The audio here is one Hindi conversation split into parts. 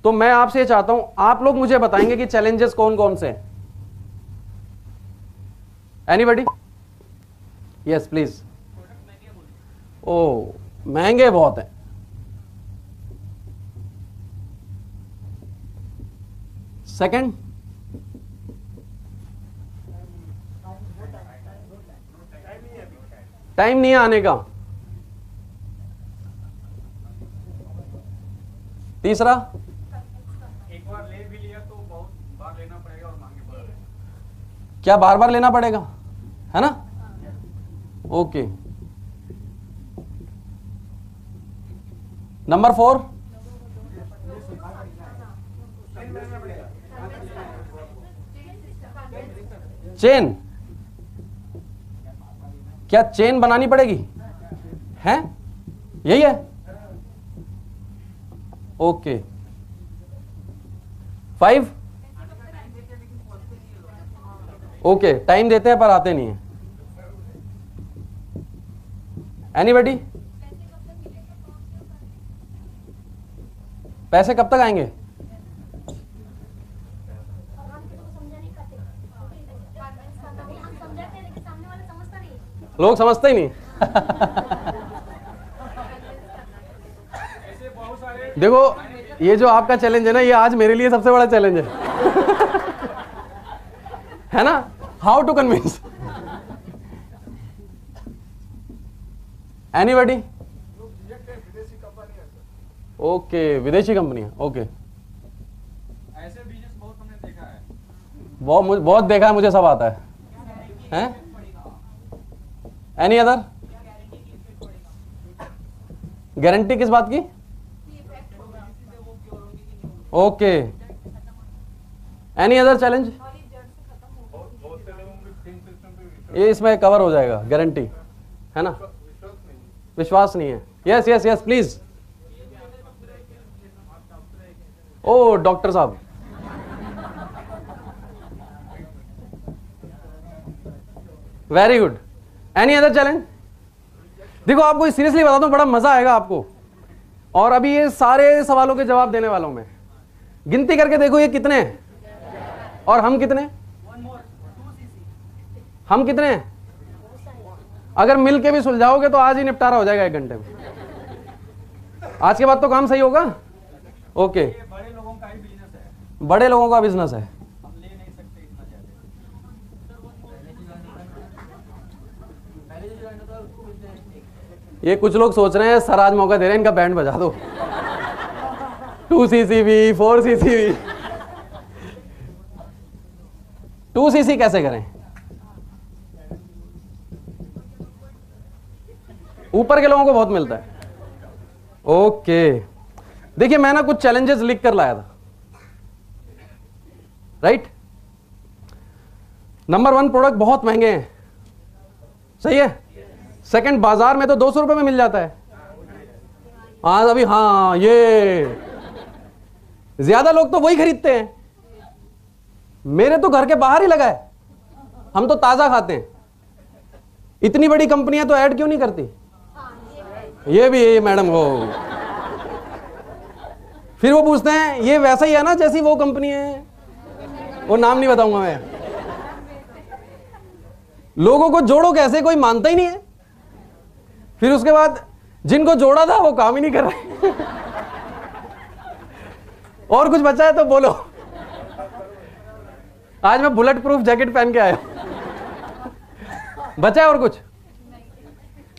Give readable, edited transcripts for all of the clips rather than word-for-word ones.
तो मैं आपसे ये चाहता हूं, आप लोग मुझे बताएंगे कि चैलेंजेस कौन कौन से हैं। एनीबडी? Yes please. ओ, महंगे बहुत हैं। सेकंड, टाइम नहीं है आने का। तीसरा, एक बार ले भी लिया तो बहुत बार लेना पड़ेगा और महंगे पड़ रहे हैं। क्या बार बार लेना पड़ेगा, है ना? ओके। Number 4, chain. क्या चेन बनानी पड़ेगी? हैं? यही है? ओके। 5, ओके, टाइम देते हैं पर आते नहीं है। एनीबडी? पैसे कब तक आएंगे? लोग समझते ही नहीं। देखो, ये जो आपका चैलेंज है ना, ये आज मेरे लिए सबसे बड़ा चैलेंज है ना? How to convince. Anybody? Okay, विदेशी कंपनी है। ओके, ऐसे बिजनेस बहुत हमने देखा है। बहुत देखा है, मुझे सब आता है। हैं? Any other? गारंटी किस बात की? ओके। Any other challenge? ये इसमें कवर हो जाएगा, गारंटी है ना? विश्वास नहीं है। Yes yes yes please. Oh doctor साहब, very good. Any other challenge? देखो, आपको सीरियसली बताता हूं, बड़ा मजा आएगा आपको। और अभी ये सारे सवालों के जवाब देने वाला हूं मैं। गिनती करके देखो ये कितने हैं और हम कितने? हम कितने हैं? अगर मिल के भी सुलझाओगे तो आज ही निपटारा हो जाएगा 1 घंटे में। आज के बाद तो काम सही होगा। ओके, बड़े लोगों का ही बिजनेस है। बड़े लोगों का बिजनेस है। हम ले नहीं सकते इतना ज्यादा। ये कुछ लोग सोच रहे हैं सर आज मौका दे रहे हैं, इनका बैंड बजा दो। 2cc 4cc 2cc कैसे करें? ऊपर के लोगों को बहुत मिलता है। ओके, देखिए मैं ना कुछ चैलेंजेस लिख कर लाया था, राइट? नंबर 1, प्रोडक्ट बहुत महंगे हैं, सही है। सेकंड, बाजार में तो 200 रुपए में मिल जाता है। हाँ अभी, हाँ ये ज्यादा लोग तो वही खरीदते हैं। मेरे तो घर के बाहर ही लगा है, हम तो ताजा खाते हैं। इतनी बड़ी कंपनियां तो ऐड क्यों नहीं करती? ये भी है मैडम। वो फिर वो पूछते हैं ये वैसा ही है ना जैसी वो कंपनी है, वो नाम नहीं बताऊंगा मैं। लोगों को जोड़ो कैसे, कोई मानता ही नहीं है। फिर उसके बाद जिनको जोड़ा था वो काम ही नहीं कर रहे। और कुछ बचा है तो बोलो। आज मैं बुलेट प्रूफ जैकेट पहन के आया हूं। बचा है और कुछ?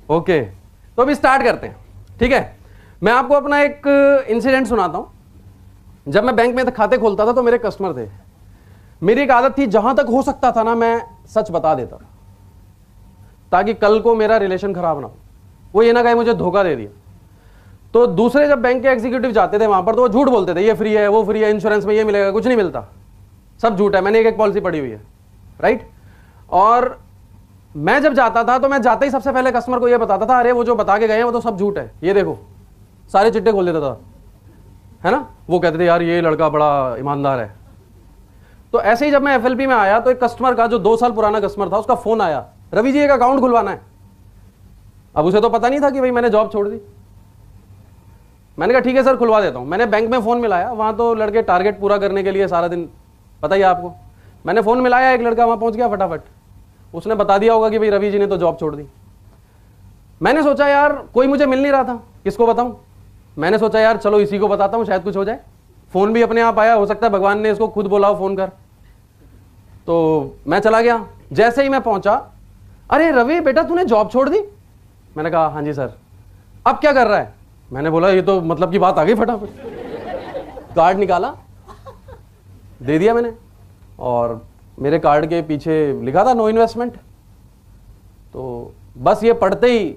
ओके, तो अभी स्टार्ट करते हैं, ठीक है। मैं आपको अपना एक इंसिडेंट सुनाता हूं। जब मैं बैंक में खाते खोलता था तो मेरे कस्टमर थे। मेरी एक आदत थी, जहां तक हो सकता था ना मैं सच बता देता था, ताकि कल को मेरा रिलेशन खराब ना हो। वो ये ना कहे मुझे धोखा दे दिया। तो दूसरे जब बैंक के एग्जीक्यूटिव जाते थे वहां पर, तो वो झूठ बोलते थे, ये फ्री है, वो फ्री है, इंश्योरेंस में ये मिलेगा, कुछ नहीं मिलता, सब झूठ है। मैंने एक पॉलिसी पढ़ी हुई है, राइट। और मैं जब जाता था तो मैं जाते ही सबसे पहले कस्टमर को ये बताता था, अरे वो जो बता के गए हैं वो तो सब झूठ है, ये देखो, सारे चिट्टे खोल देता था, है ना। वो कहते थे यार ये लड़का बड़ा ईमानदार है। तो ऐसे ही जब मैं एफएलपी में आया तो एक कस्टमर का, जो 2 साल पुराना कस्टमर था, उसका फोन आया, रवि जी एक अकाउंट खुलवाना है। अब उसे तो पता नहीं था कि भाई मैंने जॉब छोड़ दी। मैंने कहा ठीक है सर खुलवा देता हूँ। मैंने बैंक में फ़ोन मिलाया, वहाँ तो लड़के टारगेट पूरा करने के लिए सारा दिन, पता ही है आपको। मैंने फ़ोन मिलाया, एक लड़का वहाँ पहुँच गया फटाफट, उसने बता दिया होगा कि भाई रवि जी ने तो जॉब छोड़ दी। मैंने सोचा यार कोई मुझे मिल नहीं रहा था, किसको बताऊँ। मैंने सोचा यार चलो इसी को बताता हूँ, शायद कुछ हो जाए। फ़ोन भी अपने आप आया, हो सकता है भगवान ने इसको खुद बोला हो फ़ोन कर। तो मैं चला गया। जैसे ही मैं पहुंचा, अरे रवि बेटा तूने जॉब छोड़ दी। मैंने कहा हाँ जी सर। अब क्या कर रहा है? मैंने बोला ये तो मतलब की बात आ गई। फटाफट कार्ड निकाला, दे दिया मैंने, और मेरे कार्ड के पीछे लिखा था नो इन्वेस्टमेंट। तो बस ये पढ़ते ही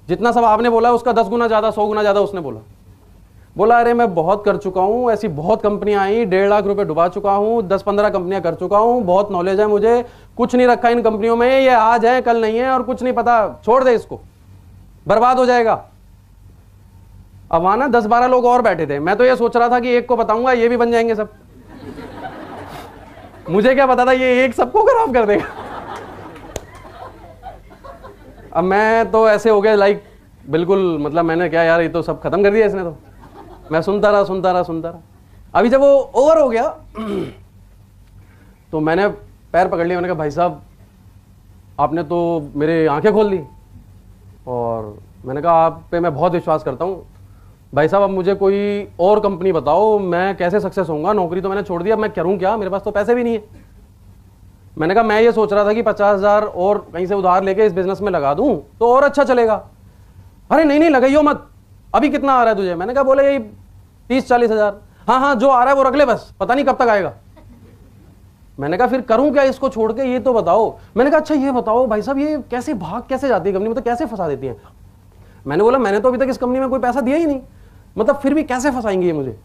जितना सब आपने बोला उसका 10 गुना ज़्यादा, 100 गुना ज़्यादा उसने बोला अरे मैं बहुत कर चुका हूँ, ऐसी बहुत कंपनियां आई, 1.5 लाख रुपए डुबा चुका हूँ, 10-15 कंपनियां कर चुका हूँ, बहुत नॉलेज है मुझे, कुछ नहीं रखा इन कंपनियों में, ये आज है कल नहीं है और कुछ नहीं पता, छोड़ दे इसको, बर्बाद हो जाएगा। अब वहां ना 10-12 लोग और बैठे थे। मैं तो ये सोच रहा था कि एक को बताऊंगा ये भी बन जाएंगे सब। मुझे क्या पता था ये एक सबको खराब कर देगा। अब मैं तो ऐसे हो गया लाइक बिल्कुल, मतलब मैंने क्या यार ये तो सब खत्म कर दिया इसने। तो मैं सुनता रहा। अभी जब वो ओवर हो गया तो मैंने पैर पकड़ लिया। मैंने कहा भाई साहब आपने तो मेरे आंखें खोल दी, और मैंने कहा आप पे मैं बहुत विश्वास करता हूँ भाई साहब, अब मुझे कोई और कंपनी बताओ, मैं कैसे सक्सेस होऊंगा, नौकरी तो मैंने छोड़ दी, अब मैं करूँ क्या, मेरे पास तो पैसे भी नहीं है। मैंने कहा मैं ये सोच रहा था कि 50,000 और कहीं से उधार लेके इस बिजनेस में लगा दूं तो और अच्छा चलेगा। अरे नहीं लगाइयो मत, अभी कितना आ रहा है तुझे? मैंने कहा बोले यही 30-40 हज़ार। हाँ जो आ रहा है वो रख ले, बस पता नहीं कब तक आएगा। मैंने कहा फिर करूं क्या इसको छोड़ के, ये तो बताओ। मैंने कहा अच्छा ये बताओ भाई साहब ये कैसे भाग कैसे जाती है कंपनी, मतलब कैसे फंसा देती है। मैंने बोला मैंने तो अभी तक इस कंपनी में कोई पैसा दिया ही नहीं, मतलब फिर भी कैसे फंसाएंगे ये मुझे।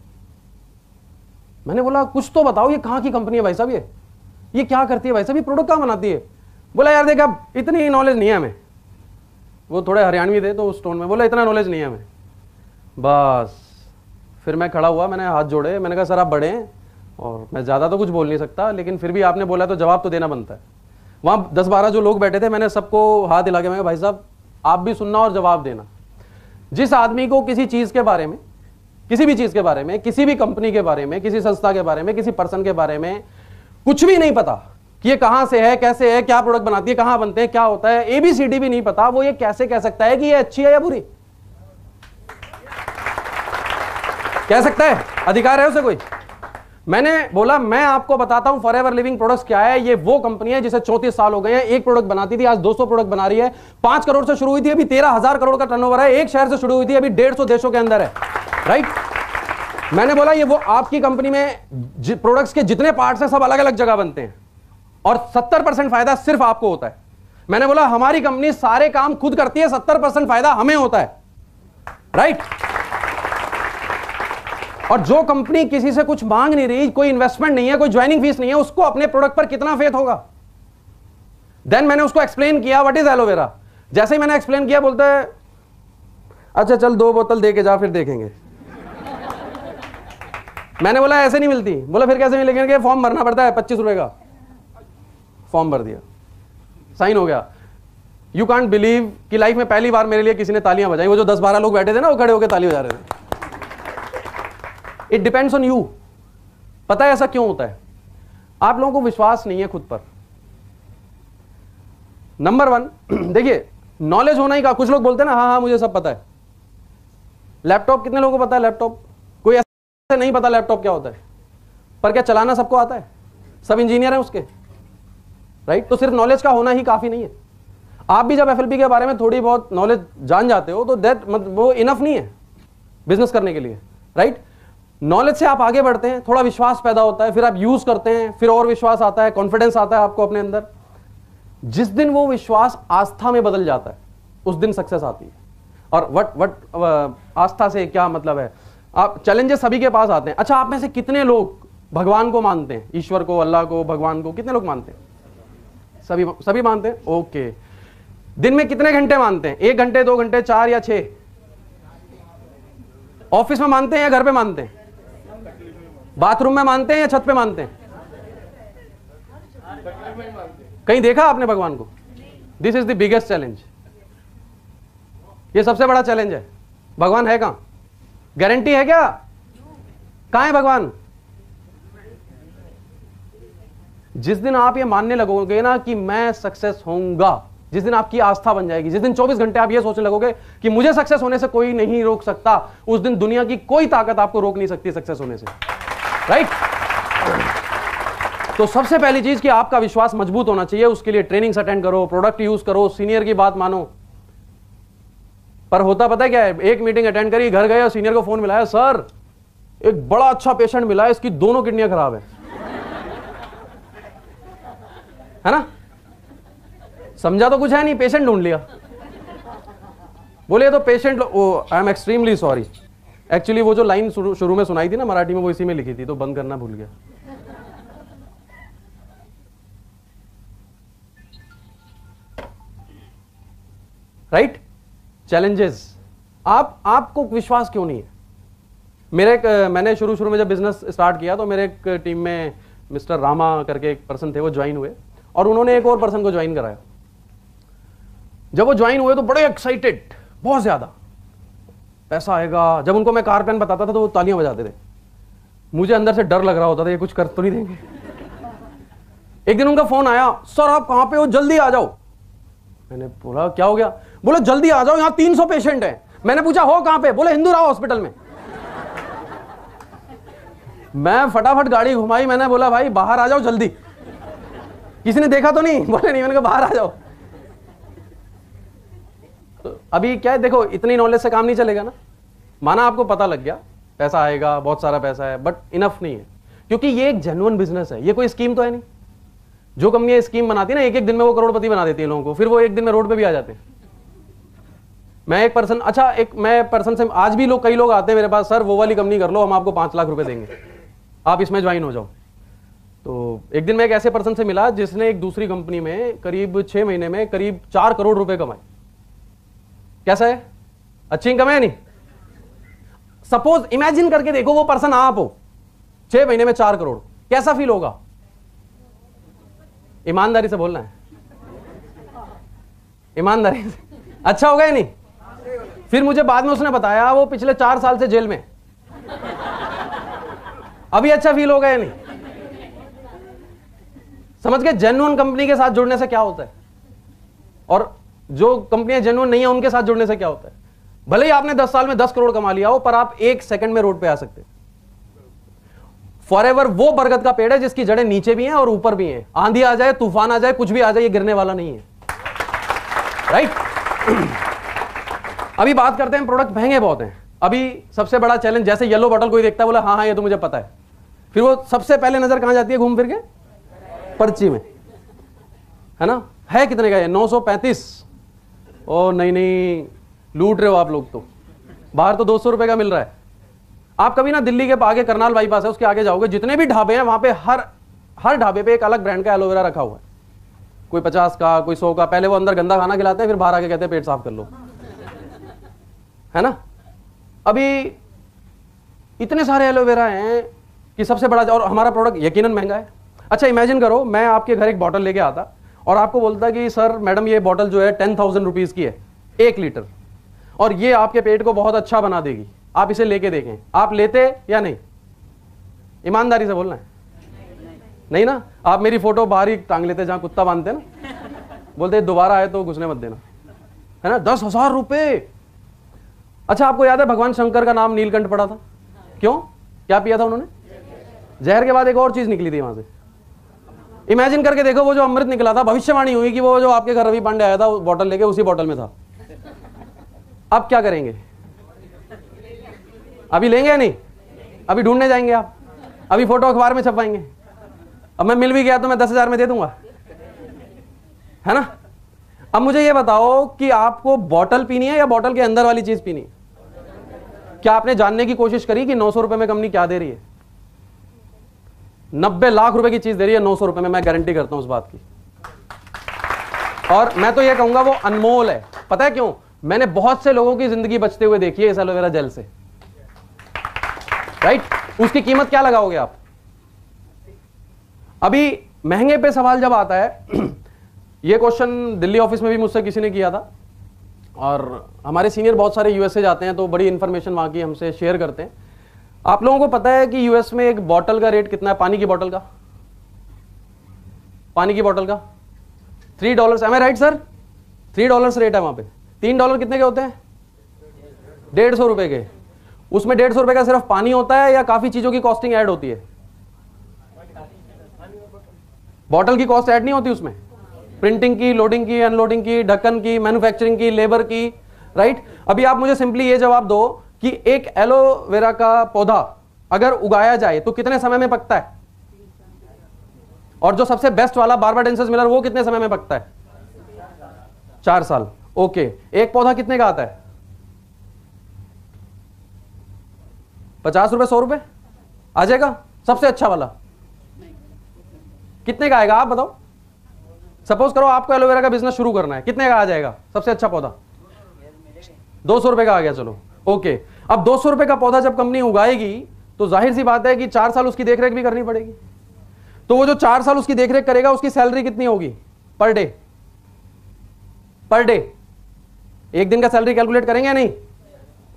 मैंने बोला कुछ तो बताओ, ये कहाँ की कंपनी है भाई साहब, ये क्या करती है भाई साहब, ये प्रोडक्ट कहाँ बनाती है। बोला यार देख अब इतनी नॉलेज नहीं है हमें। वो थोड़े हरियाणवी थे तो उस टोन में बोला इतना नॉलेज नहीं है हमें। बस फिर मैं खड़ा हुआ, मैंने हाथ जोड़े, मैंने कहा सर आप बड़े हैं और मैं ज़्यादा तो कुछ बोल नहीं सकता, लेकिन फिर भी आपने बोला तो जवाब तो देना बनता है। वहाँ 10-12 जो लोग बैठे थे, मैंने सबको हाथ हिला के मैं कहा भाई साहब आप भी सुनना और जवाब देना। जिस आदमी को किसी चीज़ के बारे में, किसी भी चीज़ के बारे में, किसी भी कंपनी के बारे में, किसी संस्था के बारे में, किसी पर्सन के बारे में कुछ भी नहीं पता कि ये कहाँ से है, कैसे है, क्या प्रोडक्ट बनाती है, कहाँ बनते हैं, क्या होता है, ABCD भी नहीं पता, वो ये कैसे कह सकता है कि ये अच्छी है या बुरी? कह सकता है? अधिकार है उसे कोई? मैंने बोला मैं आपको बताता हूं फॉरएवर लिविंग प्रोडक्ट्स क्या है। ये वो कंपनी है जिसे 34 साल हो गए हैं, एक प्रोडक्ट बनाती थी आज 200 प्रोडक्ट बना रही है। 5 करोड़ से शुरू हुई थी, अभी 13,000 करोड़ का टर्नओवर है। एक शहर से शुरू हुई थी, अभी 150 देशों के अंदर है। राइट? मैंने बोला ये वो आपकी कंपनी में प्रोडक्ट्स के जितने पार्ट्स हैं सब अलग अलग जगह बनते हैं और 70% फायदा सिर्फ आपको होता है। मैंने बोला हमारी कंपनी सारे काम खुद करती है, 70% फायदा हमें होता है। राइट? और जो कंपनी किसी से कुछ मांग नहीं रही, कोई इन्वेस्टमेंट नहीं है, कोई ज्वाइनिंग फीस नहीं है, उसको अपने प्रोडक्ट पर कितना फेथ होगा? देन मैंने उसको एक्सप्लेन किया व्हाट इज एलोवेरा। जैसे ही मैंने एक्सप्लेन किया बोलता है अच्छा चल 2 बोतल दे के जा फिर देखेंगे। मैंने बोला ऐसे नहीं मिलती। बोला फिर कैसे मिलेंगे? फॉर्म भरना पड़ता है 25 रुपए का। फॉर्म भर दिया, साइन हो गया। यू कांट बिलीव कि लाइफ में पहली बार मेरे लिए किसी ने तालियां बजाई। वो जो 10-12 लोग बैठे थे ना वो खड़े होकर ताली बजा रहे थे। It depends on you. पता है ऐसा क्यों होता है? आप लोगों को विश्वास नहीं है खुद पर। नंबर 1 देखिए नॉलेज होना ही का, कुछ लोग बोलते हैं ना हाँ मुझे सब पता है। लैपटॉप कितने लोगों को पता है? लैपटॉप कोई ऐसा नहीं पता लैपटॉप क्या होता है, पर क्या चलाना सबको आता है? सब इंजीनियर हैं उसके। राइट? तो सिर्फ नॉलेज का होना ही काफी नहीं है। आप भी जब FLP के बारे में थोड़ी बहुत नॉलेज जान जाते हो तो दैट वो इनफ नहीं है बिजनेस करने के लिए। राइट? नॉलेज से आप आगे बढ़ते हैं, थोड़ा विश्वास पैदा होता है, फिर आप यूज करते हैं, फिर और विश्वास आता है, कॉन्फिडेंस आता है आपको अपने अंदर। जिस दिन वो विश्वास आस्था में बदल जाता है उस दिन सक्सेस आती है। और वट आस्था से क्या मतलब है? आप चैलेंजेस सभी के पास आते हैं। अच्छा आप में से कितने लोग भगवान को मानते हैं? ईश्वर को, अल्लाह को, भगवान को कितने लोग मानते हैं? सभी मानते हैं। ओके। दिन में कितने घंटे मानते हैं? 1 घंटे, 2 घंटे, 4 या 6? ऑफिस में मानते हैं या घर पे मानते हैं? बाथरूम में मानते हैं या छत पे मानते हैं? कहीं देखा आपने भगवान को? This is the biggest challenge. ये सबसे बड़ा चैलेंज है। भगवान है कहां? गारंटी है क्या? कहां है भगवान? जिस दिन आप ये मानने लगोगे ना कि मैं सक्सेस होऊंगा, जिस दिन आपकी आस्था बन जाएगी, जिस दिन 24 घंटे आप ये सोचने लगोगे कि मुझे सक्सेस होने से कोई नहीं रोक सकता, उस दिन दुनिया की कोई ताकत आपको रोक नहीं सकती सक्सेस होने से। राइट? तो सबसे पहली चीज कि आपका विश्वास मजबूत होना चाहिए, उसके लिए ट्रेनिंग्स अटेंड करो, प्रोडक्ट यूज करो, सीनियर की बात मानो। पर होता पता है क्या है, एक मीटिंग अटेंड करी, घर गए और सीनियर को फोन मिलाया, सर एक बड़ा अच्छा पेशेंट मिला है, इसकी दोनों किडनियां खराब है ना? समझा तो कुछ है नहीं, पेशेंट ढूंढ लिया। बोले तो patient, I am extremely sorry, actually वो जो लाइन शुरू में सुनाई थी ना मराठी में, वो इसी में लिखी थी, तो बंद करना भूल गया। राइट? चैलेंजेस। आपको विश्वास क्यों नहीं है? मैंने शुरू में जब बिजनेस स्टार्ट किया तो मेरे एक टीम में मिस्टर रामा करके एक पर्सन थे, वो ज्वाइन हुए और उन्होंने एक और पर्सन को ज्वाइन कराया। जब वो ज्वाइन हुए तो बड़े एक्साइटेड, बहुत ज्यादा पैसा आएगा। जब उनको मैं कार प्लान बताता था तो वो तालियां बजाते थे। मुझे अंदर से डर लग रहा होता था, ये कुछ कर तो नहीं देंगे। एक दिन उनका फोन आया, सर आप कहां पे हो, जल्दी आ जाओ। मैंने बोला क्या हो गया? बोले जल्दी आ जाओ, यहां 300 पेशेंट हैं। मैंने पूछा हो कहां पे? बोले हिंदू राव हॉस्पिटल में। मैं फटाफट गाड़ी घुमाई, मैंने बोला भाई बाहर आ जाओ जल्दी, किसी ने देखा तो नहीं? बोले नहीं। मैंने कहा बाहर आ जाओ। तो अभी क्या है, देखो इतनी नॉलेज से काम नहीं चलेगा ना। माना आपको पता लग गया पैसा आएगा, बहुत सारा पैसा है, बट इनफ नहीं है, क्योंकि ये एक जेन्युइन बिजनेस है, ये कोई स्कीम तो है नहीं। जो कंपनी स्कीम बनाती है ना, एक दिन में वो करोड़पति बना देती है लोगों को, फिर वो एक दिन में रोड पे भी आ जाते हैं। मैं पर्सन से आज भी कई लोग आते हैं मेरे पास, सर वो वाली कंपनी कर लो, हम आपको 5 लाख रुपए देंगे, आप इसमें ज्वाइन हो जाओ। तो एक दिन मैं एक ऐसे पर्सन से मिला जिसने एक दूसरी कंपनी में करीब 6 महीने में करीब 4 करोड़ रुपए कमाए। कैसा है? अच्छी इनकम है नहीं? सपोज इमेजिन करके देखो वो पर्सन आप हो, 6 महीने में 4 करोड़, कैसा फील होगा? ईमानदारी से बोलना है, ईमानदारी से। अच्छा होगा या नहीं? फिर मुझे बाद में उसने बताया वो पिछले 4 साल से जेल में। अभी अच्छा फील होगा या नहीं? समझ गए? जेन्युइन कंपनी के साथ जुड़ने से क्या होता है और जो कंपनियां जेन्युइन नहीं है उनके साथ जुड़ने से क्या होता है। भले ही आपने 10 साल में 10 करोड़ कमा लिया हो, पर आप 1 सेकंड में रोड पे आ सकते हैं। फॉरएवर वो बरगद का पेड़ है जिसकी जड़ें नीचे भी हैं और ऊपर भी हैं। आंधी आ जाए, तूफान आ जाए, कुछ भी आ जाए, ये गिरने वाला नहीं है। राइट? अभी बात करते हैं, प्रोडक्ट महंगे बहुत हैं। अभी सबसे बड़ा चैलेंज, जैसे येलो बॉटल कोई देखता है बोला हाँ ये तो मुझे पता है, फिर वो सबसे पहले नजर कहां जाती है घूम फिर के? पर्ची में, है ना? है कितने का? 935। ओ नहीं, लूट रहे हो आप लोग तो। बाहर तो 200 रुपए का मिल रहा है। आप कभी ना दिल्ली के आगे करनाल बाईपास है, उसके आगे जाओगे, जितने भी ढाबे हैं वहां पे हर ढाबे पे एक अलग ब्रांड का एलोवेरा रखा हुआ है। कोई 50 का, कोई 100 का। पहले वो अंदर गंदा खाना खिलाते हैं, फिर बाहर आके कहते हैं पेट साफ कर लो, है ना? अभी इतने सारे एलोवेरा हैं कि सबसे बड़ा, और हमारा प्रोडक्ट यकीनन महंगा है। अच्छा इमेजिन करो मैं आपके घर एक बॉटल लेके आता और आपको बोलता कि सर मैडम ये बॉटल जो है 10,000 रुपीज की है, 1 लीटर, और ये आपके पेट को बहुत अच्छा बना देगी, आप इसे लेके देखें। आप लेते या नहीं? ईमानदारी से बोलना है। नहीं ना? आप मेरी फोटो बाहर ही टांग लेते जहां कुत्ता बांधते ना, बोलते दोबारा आए तो घुसने मत देना, है ना? 10,000 रुपए। अच्छा आपको याद है भगवान शंकर का नाम नीलकंठ पड़ा था? क्यों? क्या पिया था उन्होंने? जहर के बाद एक और चीज निकली थी वहां से। इमेजिन करके देखो वो जो अमृत निकला था, भविष्यवाणी हुई कि वो जो आपके घर रवि पांडे आया था बॉटल लेके, उसी बॉटल में था। अब क्या करेंगे? अभी लेंगे या नहीं? अभी ढूंढने जाएंगे आप? अभी फोटो अखबार में छपवाएंगे? अब मैं मिल भी गया तो मैं 10,000 में दे दूंगा, है ना? अब मुझे ये बताओ कि आपको बॉटल पीनी है या बॉटल के अंदर वाली चीज पीनी है? क्या आपने जानने की कोशिश करी कि 900 रुपए में कंपनी क्या दे रही है? 90 लाख रुपए की चीज दे रही है 900 रुपए में, मैं गारंटी करता हूं उस बात की। और मैं तो ये कहूंगा वो अनमोल है। पता है क्यों? मैंने बहुत से लोगों की जिंदगी बचते हुए देखी है इस एलोवेरा जेल से। राइट? उसकी कीमत क्या लगाओगे आप? अभी महंगे पे सवाल जब आता है, ये क्वेश्चन दिल्ली ऑफिस में भी मुझसे किसी ने किया था, और हमारे सीनियर बहुत सारे यूएसए जाते हैं तो बड़ी इंफॉर्मेशन वहाँ की हमसे शेयर करते हैं। आप लोगों को पता है कि यूएस में एक बॉटल का रेट कितना है? पानी की बॉटल का, पानी की बॉटल का $3। एम आई राइट सर? $3 रेट है वहाँ पे। $3 कितने के होते हैं? 150 रुपए के। उसमें 150 रुपए का सिर्फ पानी होता है या काफी चीजों की कॉस्टिंग ऐड होती है? बॉटल की कॉस्ट ऐड नहीं होती उसमें? प्रिंटिंग की, लोडिंग की, अनलोडिंग की, ढक्कन की, मैन्युफैक्चरिंग की, लेबर की, राइट? अभी आप मुझे सिंपली ये जवाब दो कि एक एलोवेरा का पौधा अगर उगाया जाए तो कितने समय में पकता है? और जो सबसे बेस्ट वाला बार्बाडेंसिस मिलर वो कितने समय में पकता है? 4 साल। ओके, एक पौधा कितने का आता है? 50 रुपए, 100 रुपए आ जाएगा? सबसे अच्छा वाला कितने का आएगा आप बताओ? सपोज करो आपको एलोवेरा का बिजनेस शुरू करना है, कितने का आ जाएगा सबसे अच्छा पौधा? 200 रुपए का आ गया। चलो ओके, अब 200 रुपए का पौधा जब कंपनी उगाएगी तो जाहिर सी बात है कि 4 साल उसकी देखरेख भी करनी पड़ेगी। तो वो जो 4 साल उसकी देखरेख करेगा उसकी सैलरी कितनी होगी पर डे? पर डे एक दिन का सैलरी कैलकुलेट करेंगे या नहीं?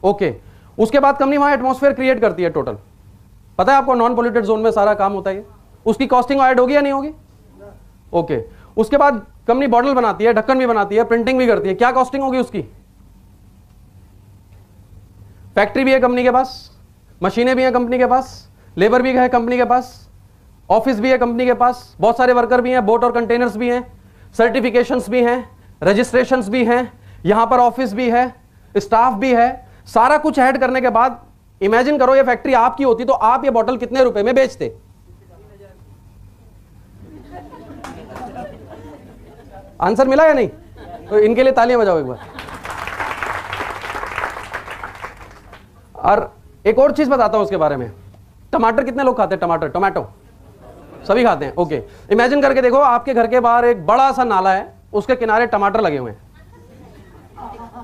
ओके, उसके बाद कंपनी वहां एटमॉस्फेयर क्रिएट करती है टोटल, पता है आपको? नॉन पोल्यूटेड जोन में सारा काम होता है। उसकी कॉस्टिंग ऐड होगी या नहीं होगी? ओके, उसके बाद कंपनी बॉटल बनाती है, ढक्कन भी बनाती है, प्रिंटिंग भी करती है, क्या कॉस्टिंग होगी उसकी? फैक्ट्री भी है कंपनी के पास, मशीनें भी हैं कंपनी के पास, लेबर भी है कंपनी के पास, ऑफिस भी है कंपनी के पास, बहुत सारे वर्कर भी हैं, बोट और कंटेनर्स भी हैं, सर्टिफिकेशंस भी हैं, रजिस्ट्रेशंस भी हैं, यहां पर ऑफिस भी है, स्टाफ भी है। सारा कुछ ऐड करने के बाद इमेजिन करो ये फैक्ट्री आपकी होती तो आप ये बॉटल कितने रुपए में बेचते? आंसर मिला या नहीं? तो इनके लिए तालियां बजाओ एक बार। और एक और चीज बताता हूं उसके बारे में। टमाटर कितने लोग खाते हैं? टमाटर, टोमेटो सभी खाते हैं। ओके, इमेजिन करके देखो आपके घर के बाहर एक बड़ा सा नाला है, उसके किनारे टमाटर लगे हुए हैं,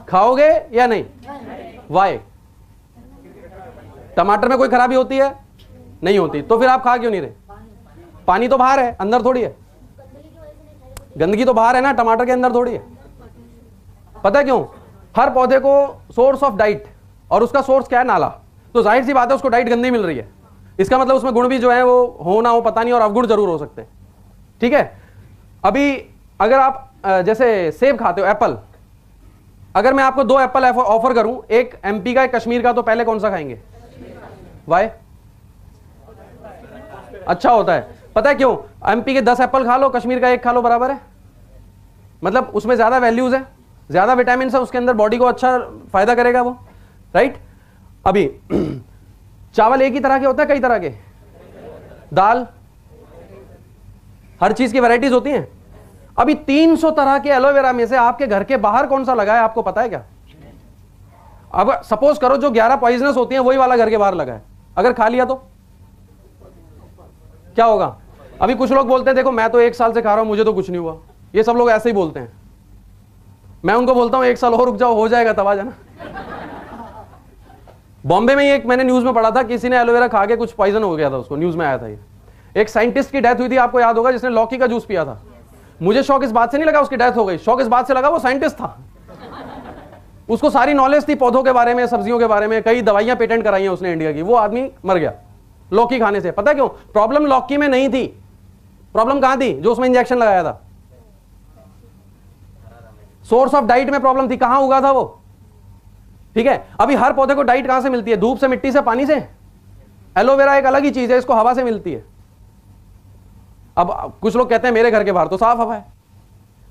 खाओगे या नहीं? वाई? टमाटर में कोई खराबी होती है? नहीं होती। तो फिर आप खा क्यों नहीं रहे? पानी तो बाहर है, अंदर थोड़ी है। गंदगी तो बाहर है ना, टमाटर के अंदर थोड़ी है। पता है क्यों? हर पौधे को सोर्स ऑफ डाइट, और उसका सोर्स क्या है? नाला। तो जाहिर सी बात है उसको डाइट गंदी मिल रही है, इसका मतलब उसमें गुण भी जो है वो हो ना हो पता नहीं, और अवगुण जरूर हो सकते हैं। ठीक है, अभी अगर आप जैसे सेब खाते हो, एप्पल, अगर मैं आपको 2 एप्पल ऑफर करूं, एक एमपी का एक कश्मीर का, तो पहले कौन सा खाएंगे? वाई? अच्छा होता है। पता है क्यों? एमपी के 10 एप्पल खा लो, कश्मीर का 1 खा लो, बराबर है। मतलब उसमें ज्यादा वैल्यूज है, ज्यादा विटामिन है उसके अंदर, बॉडी को अच्छा फायदा करेगा वो, राइट? अभी चावल एक ही तरह के होता है, कई तरह के? दाल, हर चीज की वैरायटीज होती हैं। अभी 300 तरह के एलोवेरा में से आपके घर के बाहर कौन सा लगा है आपको पता है क्या? अब सपोज करो जो 11 पॉइजनस होती हैं वही वाला घर के बाहर लगा है, अगर खा लिया तो क्या होगा? अभी कुछ लोग बोलते हैं देखो मैं तो 1 साल से खा रहा हूं, मुझे तो कुछ नहीं हुआ। ये सब लोग ऐसे ही बोलते हैं। मैं उनको बोलता हूं 1 साल और रुक जाओ, हो जाएगा, तब आ जाना। बॉम्बे में एक मैंने न्यूज में पढ़ा था, किसी ने एलोवेरा खा के कुछ पॉइजन हो गया था उसको, न्यूज में आया था ये। एक साइंटिस्ट की डेथ हुई थी, आपको याद होगा, जिसने लौकी का जूस पिया था। मुझे शौक इस बात से नहीं लगा उसकी डेथ हो गई, शौक इस बात से लगा वो साइंटिस्ट था, उसको सारी नॉलेज थी पौधों के बारे में, सब्जियों के बारे में, कई दवाइयां पेटेंट कराई हैं उसने इंडिया की। वो आदमी मर गया लौकी खाने से। पता क्यों? प्रॉब्लम लौकी में नहीं थी, प्रॉब्लम कहां थी? जो उसमें इंजेक्शन लगाया था। सोर्स ऑफ डाइट में प्रॉब्लम थी, कहां उगा था वो? ठीक है, अभी हर पौधे को डाइट कहां से मिलती है? धूप से, मिट्टी से, पानी से। एलोवेरा एक अलग ही चीज है, इसको हवा से मिलती है। अब कुछ लोग कहते हैं मेरे घर के बाहर तो साफ हवा है,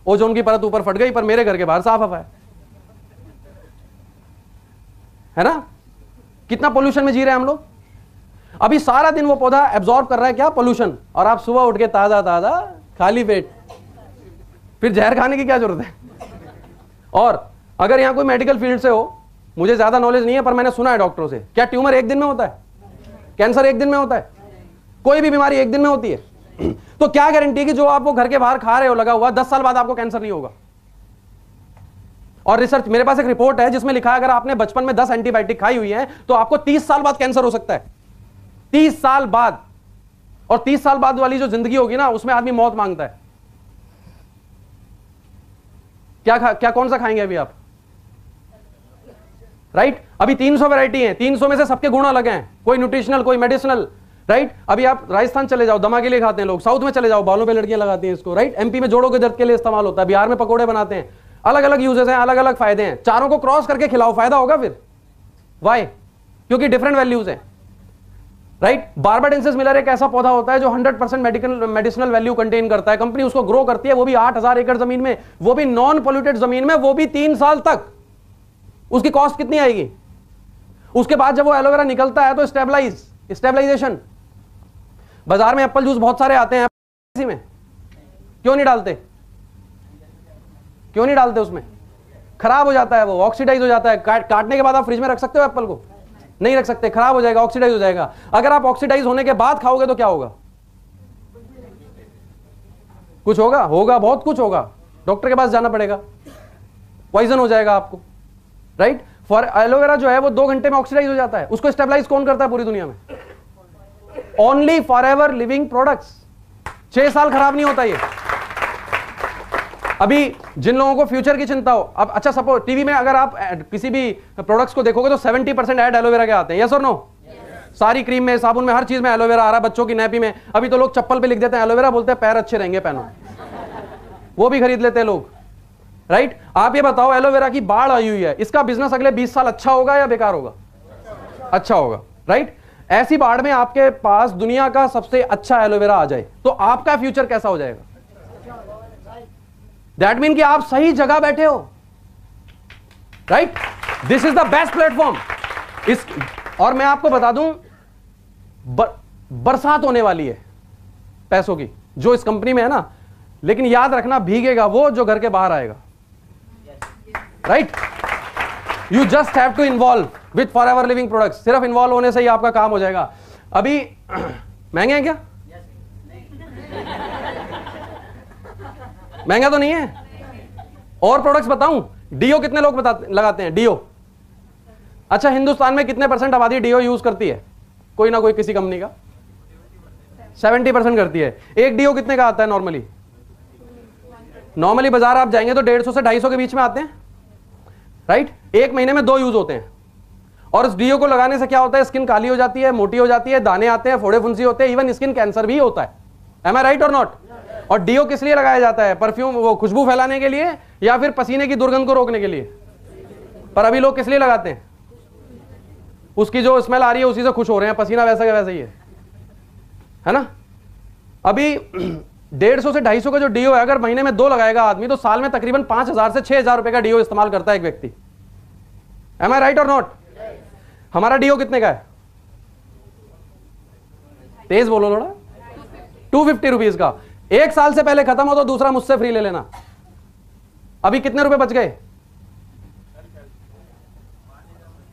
ओजोन की परत ऊपर फट गई, पर मेरे घर के बाहर साफ हवा है ना? कितना पोल्यूशन में जी रहे हैं हम लोग। अभी सारा दिन वो पौधा एब्जॉर्ब कर रहा है क्या? पोल्यूशन। और आप सुबह उठ के ताजा ताजा खाली पेट, फिर जहर खाने की क्या जरूरत है? और अगर यहां कोई मेडिकल फील्ड से हो, मुझे ज्यादा नॉलेज नहीं है पर मैंने सुना है डॉक्टरों से, क्या ट्यूमर 1 दिन में होता है? कैंसर 1 दिन में होता है? कोई भी बीमारी 1 दिन में होती है? तो क्या गारंटी है कि जो आप वो घर के बाहर खा रहे हो लगा हुआ, 10 साल बाद आपको कैंसर नहीं होगा? और रिसर्च, मेरे पास एक रिपोर्ट है जिसमें लिखा है अगर आपने बचपन में 10 एंटीबायोटिक खाई हुई है तो आपको 30 साल बाद कैंसर हो सकता है। 30 साल बाद। और 30 साल बाद वाली जो जिंदगी होगी ना, उसमें आदमी मौत मांगता है। क्या कौन सा खाएंगे अभी आप? राइट? अभी 300 वैरायटी है, 300 में से सबके गुण अलग हैं, कोई न्यूट्रिशनल, कोई मेडिसिनल, राइट? अभी आप राजस्थान चले जाओ, दमा के लिए खाते हैं लोग, साउथ में चले जाओ, बालों पे लड़कियां लगाती हैं इसको, राइट? एमपी में जोड़ों के दर्द के लिए इस्तेमाल होता है, बिहार में पकोड़े बनाते हैं, अलग अलग यूजेस हैं, अलग अलग फायदे हैं, चारों को क्रॉस करके खिलाओ, फायदा होगा फिर। वाई? क्योंकि डिफरेंट वैल्यूज हैं, राइट? बारबाडेंसिस मिलर एक ऐसा पौधा होता है जो 100% मेडिसिनल वैल्यू कंटेन करता है, कंपनी उसको ग्रो करती है, वो भी 8000 एकड़ जमीन में, वो भी नॉन पोल्यूटेड जमीन में, वो भी 3 साल तक। उसकी कॉस्ट कितनी आएगी? उसके बाद जब वो एलोवेरा निकलता है तो स्टेबलाइजेशन। बाजार में एप्पल जूस बहुत सारे आते हैं, इसी में क्यों नहीं डालते? क्यों नहीं डालते? उसमें खराब हो जाता है, वो ऑक्सीडाइज हो जाता है। काटने के बाद आप फ्रिज में रख सकते हो एप्पल को? नहीं रख सकते, खराब हो जाएगा, ऑक्सीडाइज हो जाएगा। अगर आप ऑक्सीडाइज होने के बाद खाओगे तो क्या होगा? कुछ होगा? होगा, बहुत कुछ होगा, डॉक्टर के पास जाना पड़ेगा, पॉइजन हो जाएगा आपको, राइट? फॉर एलोवेरा जो है वो 2 घंटे में ऑक्सीडाइज हो जाता है। उसको स्टेबलाइज कौन करता है पूरी दुनिया में? Only forever living products. 6 साल खराब नहीं होता ये। अभी जिन लोगों को फ्यूचर की चिंता हो, अब अच्छा सपोज टीवी में अगर आप किसी भी प्रोडक्ट्स को देखोगे तो 70% ऐड एलोवेरा के आते हैं, यस और नो? सारी क्रीम में, साबुन में, हर चीज में एलोवेरा आ रहा है, बच्चों की नैपी में। अभी तो लोग चप्पल पे लिख देते हैं एलोवेरा, बोलते हैं पैर अच्छे रहेंगे, पहनो। वो भी खरीद लेते हैं लोग, राइट? आप ये बताओ, एलोवेरा की बाढ़ आई हुई है, इसका बिजनेस अगले 20 साल अच्छा होगा या बेकार होगा? अच्छा होगा, राइट? ऐसी बाढ़ में आपके पास दुनिया का सबसे अच्छा एलोवेरा आ जाए तो आपका फ्यूचर कैसा हो जाएगा? दैट मीन कि आप सही जगह बैठे हो, right? This is the best platform. इस और मैं आपको बता दूं, बरसात होने वाली है पैसों की जो इस कंपनी में है ना, लेकिन याद रखना भीगेगा वो जो घर के बाहर आएगा, right? You just have to involve with forever living products. सिर्फ इन्वॉल्व होने से ही आपका काम हो जाएगा। अभी महंगे हैं क्या? महंगा तो नहीं है। और प्रोडक्ट्स बताऊं? डीओ कितने लोग लगाते हैं? डीओ, अच्छा हिंदुस्तान में कितने % आबादी डीओ यूज करती है? कोई ना कोई किसी कंपनी का 70% करती है। एक डीओ कितने का आता है नॉर्मली? नॉर्मली बाजार आप जाएंगे तो 150 से 250 के बीच में आते हैं, राइट? 1 महीने में 2 यूज होते हैं। और इस डीओ को लगाने से क्या होता है? स्किन काली हो जाती है, मोटी हो जाती है, दाने आते हैं, फोड़े फुंसी होते हैं, इवन स्किन कैंसर भी होता है। एम आई राइट और नॉट? और डीओ किस लिए लगाया जाता है? परफ्यूम, वो खुशबू फैलाने के लिए या फिर पसीने की दुर्गंध को रोकने के लिए? पर अभी लोग किस लिए लगाते हैं? उसकी जो स्मेल आ रही है उसी से खुश हो रहे हैं, पसीना वैसा का वैसा ही है ना? अभी 150 से 250 का जो डीओ है, अगर महीने में 2 लगाएगा आदमी तो साल में तकरीबन 5000 से 6000 रुपए का डीओ इस्तेमाल करता है एक व्यक्ति। एम आई राइट और नॉट? हमारा डीओ कितने का है? तेज बोलो थोड़ा। 250 रुपीज का। 1 साल से पहले खत्म हो तो दूसरा मुझसे फ्री ले लेना। अभी कितने रुपए बच गए?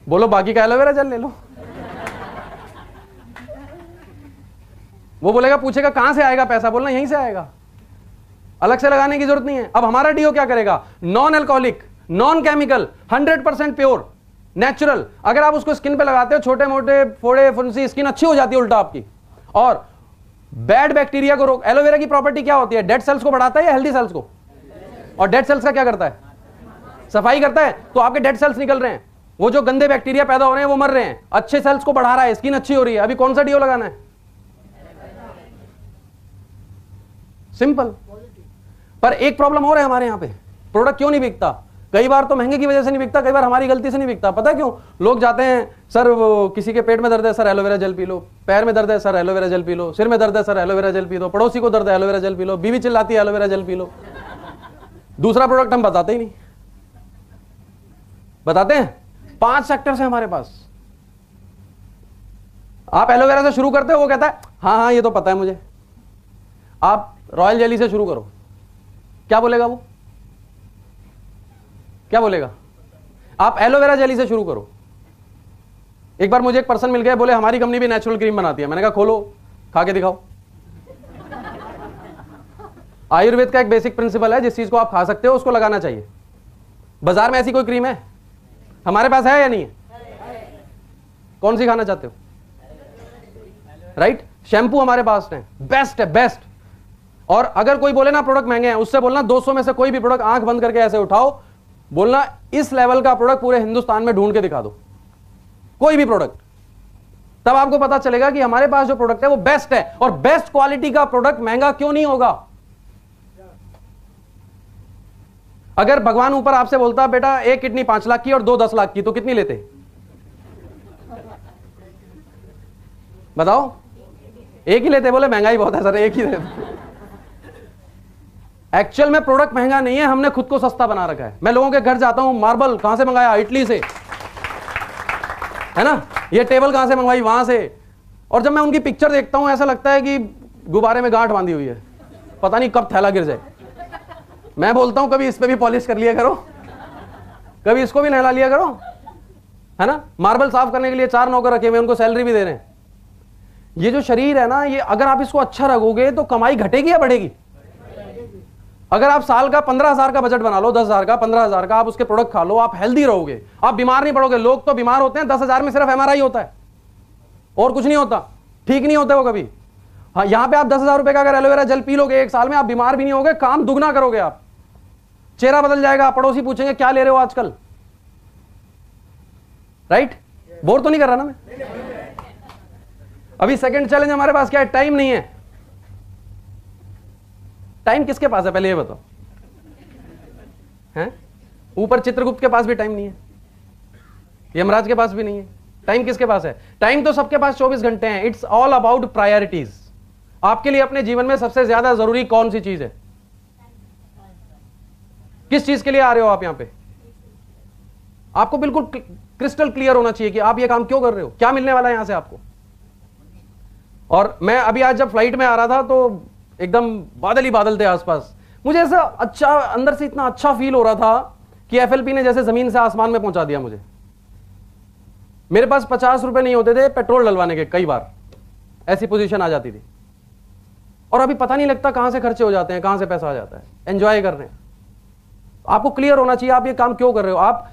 बोलो, बाकी का एलोवेरा जेल ले लो। वो बोलेगा, पूछेगा कहां से आएगा पैसा, बोलना यहीं से आएगा, अलग से लगाने की जरूरत नहीं है। अब हमारा डीओ क्या करेगा? Non alcoholic, non chemical, 100% pure, natural. अगर आप उसको स्किन पे लगाते हो, छोटे मोटे फोड़े फुंसी, स्किन अच्छी हो जाती है उल्टा आपकी, और बैड बैक्टीरिया को रोक। एलोवेरा की प्रॉपर्टी क्या होती है? डेड सेल्स को बढ़ाता है या हेल्दी सेल्स को? और डेड सेल्स का क्या करता है? सफाई करता है। तो आपके डेड सेल्स निकल रहे हैं, वो जो गंदे बैक्टीरिया पैदा हो रहे हैं वो मर रहे हैं, अच्छे सेल्स को बढ़ा रहा है, स्किन अच्छी हो रही है। अभी कौन सा डीओ लगाना है? सिंपल। पर एक प्रॉब्लम और है हमारे यहां पे, प्रोडक्ट क्यों नहीं बिकता? कई बार तो महंगे की वजह से नहीं बिकता, कई बार हमारी गलती से नहीं बिकता। पता क्यों? लोग जाते हैं, सर वो किसी के पेट में दर्द है, sir aloe vera gel P low, पैर में दर्द है, sir aloe vera gel P low, सिर में दर्द है, sir aloe vera gel P low, पड़ोसी को दर्द है, एलोवेरा जेल पी लो, बीवी चिल्लाती है, एलोवेरा जेल पी लो। दूसरा प्रोडक्ट हम बताते ही नहीं। बताते हैं 5 सेक्टर्स है हमारे पास। आप एलोवेरा से शुरू करते हो, वो कहता है हाँ हाँ ये तो पता है मुझे। आप रॉयल जेली से शुरू करो, क्या बोलेगा वो? क्या बोलेगा? आप एलोवेरा जेली से शुरू करो। एक बार मुझे एक पर्सन मिल गया, बोले हमारी कंपनी भी नेचुरल क्रीम बनाती है। मैंने कहा खोलो, खा के दिखाओ। आयुर्वेद का एक बेसिक प्रिंसिपल है, जिस चीज को आप खा सकते हो उसको लगाना चाहिए। बाजार में ऐसी कोई क्रीम है? हमारे पास है या नहीं है? कौन सी खाना चाहते हो? राइट? शैम्पू हमारे पास है, बेस्ट है, बेस्ट। और अगर कोई बोले ना प्रोडक्ट महंगे हैं, उससे बोलना 200 में से कोई भी प्रोडक्ट आंख बंद करके ऐसे उठाओ, बोलना इस लेवल का प्रोडक्ट पूरे हिंदुस्तान में ढूंढ के दिखा दो, कोई भी प्रोडक्ट, तब आपको पता चलेगा कि हमारे पास जो प्रोडक्ट है वो बेस्ट है। और बेस्ट क्वालिटी का प्रोडक्ट महंगा क्यों नहीं होगा? अगर भगवान ऊपर आपसे बोलता बेटा एक किडनी 5 लाख की और 2 10 लाख की, तो कितनी लेते? बताओ। एक ही लेते? बोले महंगाई बहुत है सर, एक ही लेते। एक्चुअल में प्रोडक्ट महंगा नहीं है, हमने खुद को सस्ता बना रखा है। मैं लोगों के घर जाता हूं, मार्बल कहां से मंगाया? इटली से, है ना। ये टेबल कहां से मंगवाई? वहां से। और जब मैं उनकी पिक्चर देखता हूं ऐसा लगता है कि गुब्बारे में गांठ बांधी हुई है, पता नहीं कब थैला गिर जाए। मैं बोलता हूं कभी इस पे भी पॉलिश कर लिया करो, कभी इसको भी नहला लिया करो, है ना। मार्बल साफ करने के लिए 4 नौकर रखे हुए, उनको सैलरी भी दे रहे हैं। ये जो शरीर है ना, ये अगर आप इसको अच्छा रखोगे तो कमाई घटेगी या बढ़ेगी? अगर आप साल का 15,000 का बजट बना लो, 10,000 का, 15,000 का, आप उसके प्रोडक्ट खा लो, आप हेल्दी रहोगे, आप बीमार नहीं पड़ोगे। लोग तो बीमार होते हैं 10,000 में सिर्फ MRI होता है और कुछ नहीं होता, ठीक नहीं होते वो कभी। हाँ, यहां पे आप 10,000 रुपए का अगर एलोवेरा जेल पी लोगे 1 साल में, आप बीमार भी नहीं होगे, काम दुगना करोगे, आप चेहरा बदल जाएगा। पड़ोसी पूछेंगे क्या ले रहे हो आजकल, राइट? बोर तो नहीं कर रहा ना मैं? अभी सेकंड चैलेंज हमारे पास क्या है? टाइम नहीं है। टाइम किसके पास है पहले ये बताओ? हैं? ऊपर चित्रगुप्त के पास भी टाइम नहीं है, यमराज के पास भी नहीं है। टाइम किसके पास है? टाइम तो सबके पास 24 घंटे हैं। It's all about priorities. आपके लिए अपने जीवन में सबसे ज्यादा जरूरी कौन सी चीज है? किस चीज के लिए आ रहे हो आप यहां पे? आपको बिल्कुल क्रिस्टल क्लियर होना चाहिए कि आप ये काम क्यों कर रहे हो, क्या मिलने वाला है यहां से आपको। और मैं अभी आज जब फ्लाइट में आ रहा था तो एकदम बादल ही बादल थे आसपास। मुझे ऐसा अच्छा, अंदर से इतना अच्छा फील हो रहा था कि FLP ने जैसे जमीन से आसमान में पहुंचा दिया मुझे। मेरे पास 50 रुपए नहीं होते थे पेट्रोल डलवाने के, कई बार ऐसी पोजीशन आ जाती थी। और अभी पता नहीं लगता कहां से खर्चे हो जाते हैं, कहां से पैसा आ जाता है। एंजॉय कर रहे हैं। आपको क्लियर होना चाहिए आप ये काम क्यों कर रहे हो आप।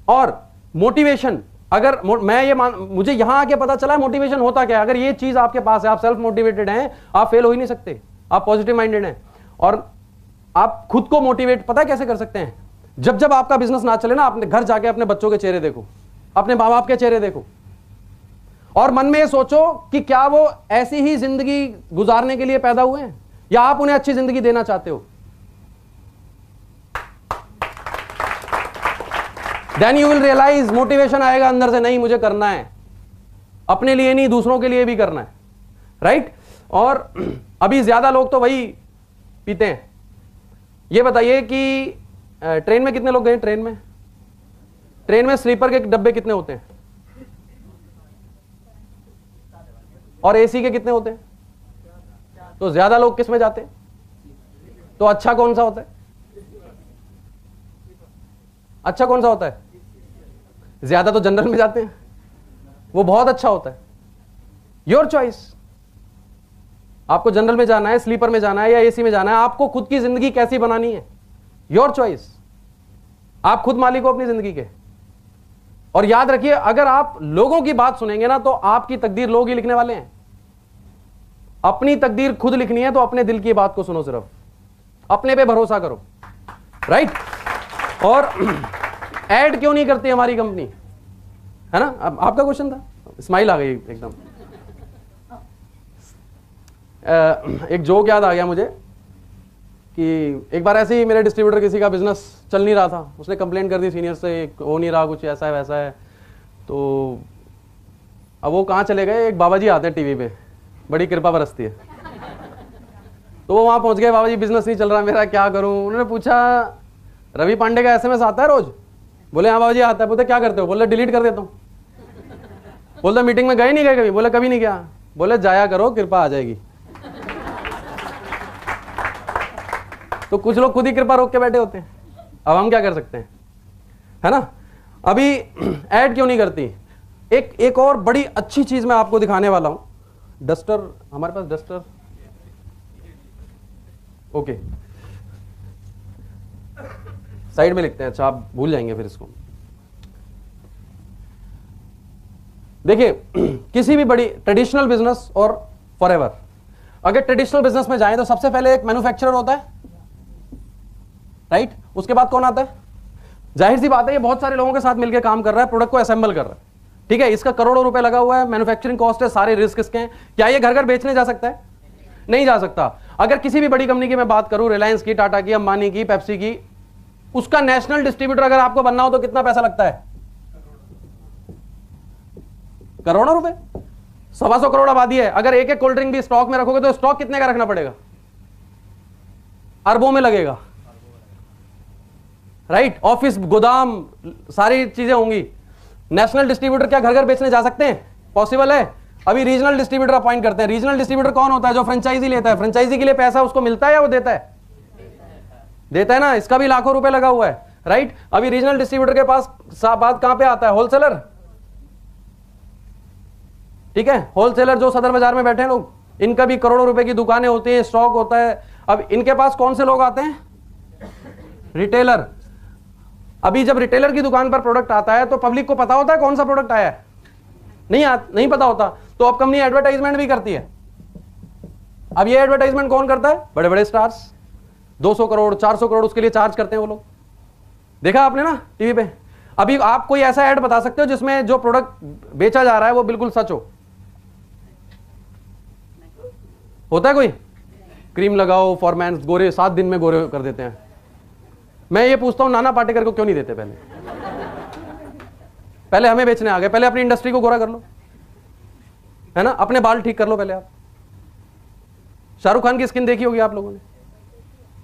और मोटिवेशन, अगर मैं ये मुझे यहां आके पता चला मोटिवेशन होता क्या है। अगर ये चीज आपके पास है, आप सेल्फ मोटिवेटेड हैं, आप फेल हो ही नहीं सकते। आप पॉजिटिव माइंडेड हैं और आप खुद को मोटिवेट पता है कैसे कर सकते हैं? जब जब आपका बिजनेस ना चले ना, अपने घर जाके अपने बच्चों के चेहरे देखो, अपने माँ बाप के चेहरे देखो और मन में ये सोचो कि क्या वो ऐसी ही जिंदगी गुजारने के लिए पैदा हुए हैं या आप उन्हें अच्छी जिंदगी देना चाहते हो। Then you will realise, motivation आएगा अंदर से, नहीं मुझे करना है, अपने लिए नहीं दूसरों के लिए भी करना है, राइट। और अभी ज्यादा लोग तो वही पीते हैं। ये बताइए कि ट्रेन में कितने लोग गए? ट्रेन में स्लीपर के डब्बे कितने होते हैं और AC के कितने होते हैं? तो ज्यादा लोग किस में जाते हैं? तो अच्छा कौन सा होता है? अच्छा कौन सा होता है? ज्यादा तो जनरल में जाते हैं, वो बहुत अच्छा होता है। Your choice. आपको जनरल में जाना है, स्लीपर में जाना है या AC में जाना है, आपको खुद की जिंदगी कैसी बनानी है, योर चॉइस। आप खुद मालिक हो अपनी जिंदगी के। और याद रखिए, अगर आप लोगों की बात सुनेंगे ना तो आपकी तकदीर लोग ही लिखने वाले हैं। अपनी तकदीर खुद लिखनी है तो अपने दिल की बात को सुनो, सिर्फ अपने पे भरोसा करो, राइट। और ऐड क्यों नहीं करती हमारी कंपनी, है ना? अब आपका क्वेश्चन था, स्माइल आ गई एकदम। एक जोक याद आ गया मुझे कि एक बार ऐसे ही मेरे डिस्ट्रीब्यूटर किसी का बिजनेस चल नहीं रहा था, उसने कंप्लेंट कर दी सीनियर से, हो नहीं रहा, कुछ ऐसा है वैसा है। तो अब वो कहाँ चले गए, एक बाबा जी आते हैं टीवी पे, बड़ी कृपा बरसती है, तो वो वहाँ पहुँच गए, बाबा जी बिजनेस नहीं चल रहा मेरा, क्या करूँ। उन्होंने पूछा रवि पांडे का SMS आता है रोज? बोले हाँ बाबा जी आता है। बोलते क्या करते हो? बोले डिलीट कर देता हूँ। बोलते मीटिंग में गए नहीं गए कभी? बोले कभी नहीं गया। बोले जाया करो, कृपा आ जाएगी। तो कुछ लोग खुद ही कृपा रोक के बैठे होते हैं। अब हम क्या कर सकते हैं, है ना। अभी ऐड क्यों नहीं करती? एक और बड़ी अच्छी चीज मैं आपको दिखाने वाला हूं। डस्टर, हमारे पास डस्टर, ओके, साइड में लिखते हैं। अच्छा, आप भूल जाएंगे फिर इसको। देखिए, किसी भी बड़ी ट्रेडिशनल बिजनेस और फॉरएवर, अगर ट्रेडिशनल बिजनेस में जाएं तो सबसे पहले एक मैन्युफैक्चरर होता है, राइट। उसके बाद कौन आता है? जाहिर सी बात है ये बहुत सारे लोगों के साथ मिलकर काम कर रहा है, प्रोडक्ट को असेंबल कर रहा है, ठीक है, इसका करोड़ों रुपए लगा हुआ है, मैन्युफैक्चरिंग कॉस्ट है, सारे रिस्क इसके हैं। क्या ये घर घर बेचने जा सकता है? नहीं जा सकता। अगर किसी भी बड़ी कंपनी की मैं बात करूं, रिलायंस की, टाटा की, अंबानी की, पेप्सी की, उसका नेशनल डिस्ट्रीब्यूटर अगर आपको बनना हो तो कितना पैसा लगता है? करोड़ों रुपए। 125 करोड़ आबादी है, अगर एक एक कोल्ड ड्रिंक भी स्टॉक में रखोगे तो स्टॉक कितने का रखना पड़ेगा? अरबों में लगेगा, राइट? ऑफिस, गोदाम, सारी चीजें होंगी। नेशनल डिस्ट्रीब्यूटर क्या घर घर बेचने जा सकते हैं? पॉसिबल है? अभी रीजनल डिस्ट्रीब्यूटर अपॉइंट करते हैं। रीजनल डिस्ट्रीब्यूटर कौन होता है? जो फ्रेंचाइजी लेता है। फ्रेंचाइजी के लिए पैसा उसको मिलता है या वो देता है? देता है ना, इसका भी लाखों रुपए लगा हुआ है, राइट? अभी रीजनल डिस्ट्रीब्यूटर के पास बात कहां पे आता है? होलसेलर, ठीक है, होलसेलर जो सदर बाजार में बैठे हैं लोग, इनका भी करोड़ों रुपए की दुकानें होती हैं, स्टॉक होता है। अब इनके पास कौन से लोग आते हैं? रिटेलर। अभी जब रिटेलर की दुकान पर प्रोडक्ट आता है तो पब्लिक को पता होता है कौन सा प्रोडक्ट आया है? नहीं पता होता। तो अब कंपनी एडवर्टाइजमेंट भी करती है। अब ये एडवर्टाइजमेंट कौन करता है? बड़े बड़े स्टार्स। 200 करोड़ 400 करोड़ उसके लिए चार्ज करते हैं वो लोग। देखा आपने ना टीवी पे। अभी आप कोई ऐसा ऐड बता सकते हो जिसमें जो प्रोडक्ट बेचा जा रहा है वो बिल्कुल सच हो? होता है कोई? क्रीम लगाओ, फॉरमैन्स, गोरे 7 दिन में गोरे कर देते हैं। मैं ये पूछता हूं नाना पाटेकर को क्यों नहीं देते? पहले हमें बेचने आ गए। पहले अपनी इंडस्ट्री को गोरा कर लो, है ना, अपने बाल ठीक कर लो पहले आप। शाहरुख खान की स्किन देखी होगी आप लोगों ने,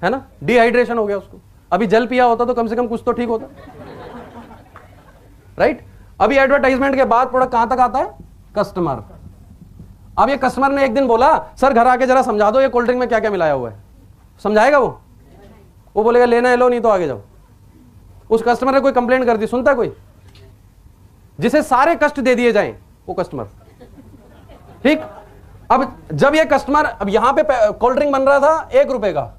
है ना, डिहाइड्रेशन हो गया उसको। अभी जल पिया होता तो कम से कम कुछ तो ठीक होता, राइट? अभी एडवर्टाइजमेंट के बाद प्रोडक्ट कहां तक आता है? कस्टमर। अब ये कस्टमर ने एक दिन बोला, सर घर आके जरा समझा दो ये कोल्ड ड्रिंक में क्या क्या मिलाया हुआ है। समझाएगा वो बोलेगा लेना है लो, नहीं तो आगे जाओ। उस कस्टमर ने कोई कंप्लेंट कर दी, सुनता है कोई? जिसे सारे कष्ट दे दिए जाएं वो कस्टमर, ठीक? अब जब ये कस्टमर, अब यहां पे कोल्ड ड्रिंक बन रहा था 1 रुपए का,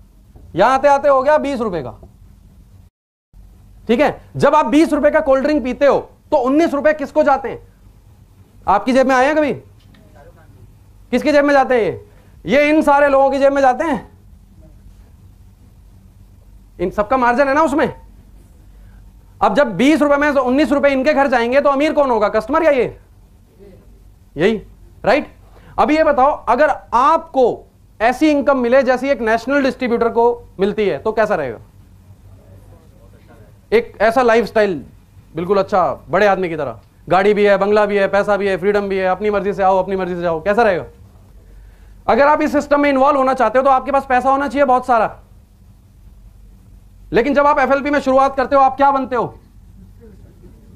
यहां आते आते हो गया 20 रुपए का, ठीक है? जब आप 20 रुपए का कोल्ड ड्रिंक पीते हो तो 19 रुपए किसको जाते हैं? आपकी जेब में आए हैं कभी? किसकी जेब में जाते हैं? ये इन सारे लोगों की जेब में जाते हैं। इन सबका मार्जिन है ना उसमें। अब जब 20 रुपए में 19 रुपए इनके घर जाएंगे तो अमीर कौन होगा? कस्टमर या ये? यही, राइट? अब ये बताओ, अगर आपको ऐसी इनकम मिले जैसी एक नेशनल डिस्ट्रीब्यूटर को मिलती है तो कैसा रहेगा? एक ऐसा लाइफस्टाइल बिल्कुल अच्छा, बड़े आदमी की तरह, गाड़ी भी है, बंगला भी है, पैसा भी है, फ्रीडम भी है, अपनी मर्जी से आओ, अपनी मर्जी से जाओ, कैसा रहेगा? अगर आप इस सिस्टम में इन्वॉल्व होना चाहते हो तो आपके पास पैसा होना चाहिए बहुत सारा। लेकिन जब आप एफएलपी में शुरुआत करते हो आप क्या बनते हो?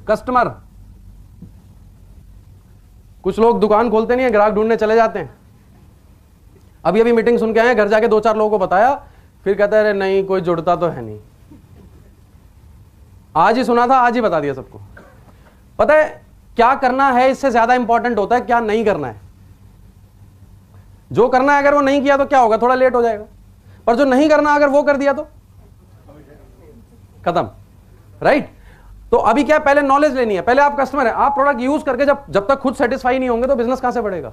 कस्टमर। कुछ लोग दुकान खोलते नहीं है, ग्राहक ढूंढने चले जाते हैं। अभी मीटिंग सुन के आए, घर जाके 2-4 लोगों को बताया, फिर कहते हैं अरे नहीं कोई जुड़ता तो है नहीं। आज ही सुना था, आज ही बता दिया सबको। पता है क्या करना है इससे ज्यादा इंपॉर्टेंट होता है क्या नहीं करना है। जो करना है अगर वो नहीं किया तो क्या होगा? थोड़ा लेट हो जाएगा। पर जो नहीं करना अगर वो कर दिया तो खत्म, राइट? तो अभी क्या, पहले नॉलेज लेनी है। पहले आप कस्टमर है, आप प्रोडक्ट यूज करके जब तक खुद सेटिस्फाई नहीं होंगे तो बिजनेस कहां से बढ़ेगा?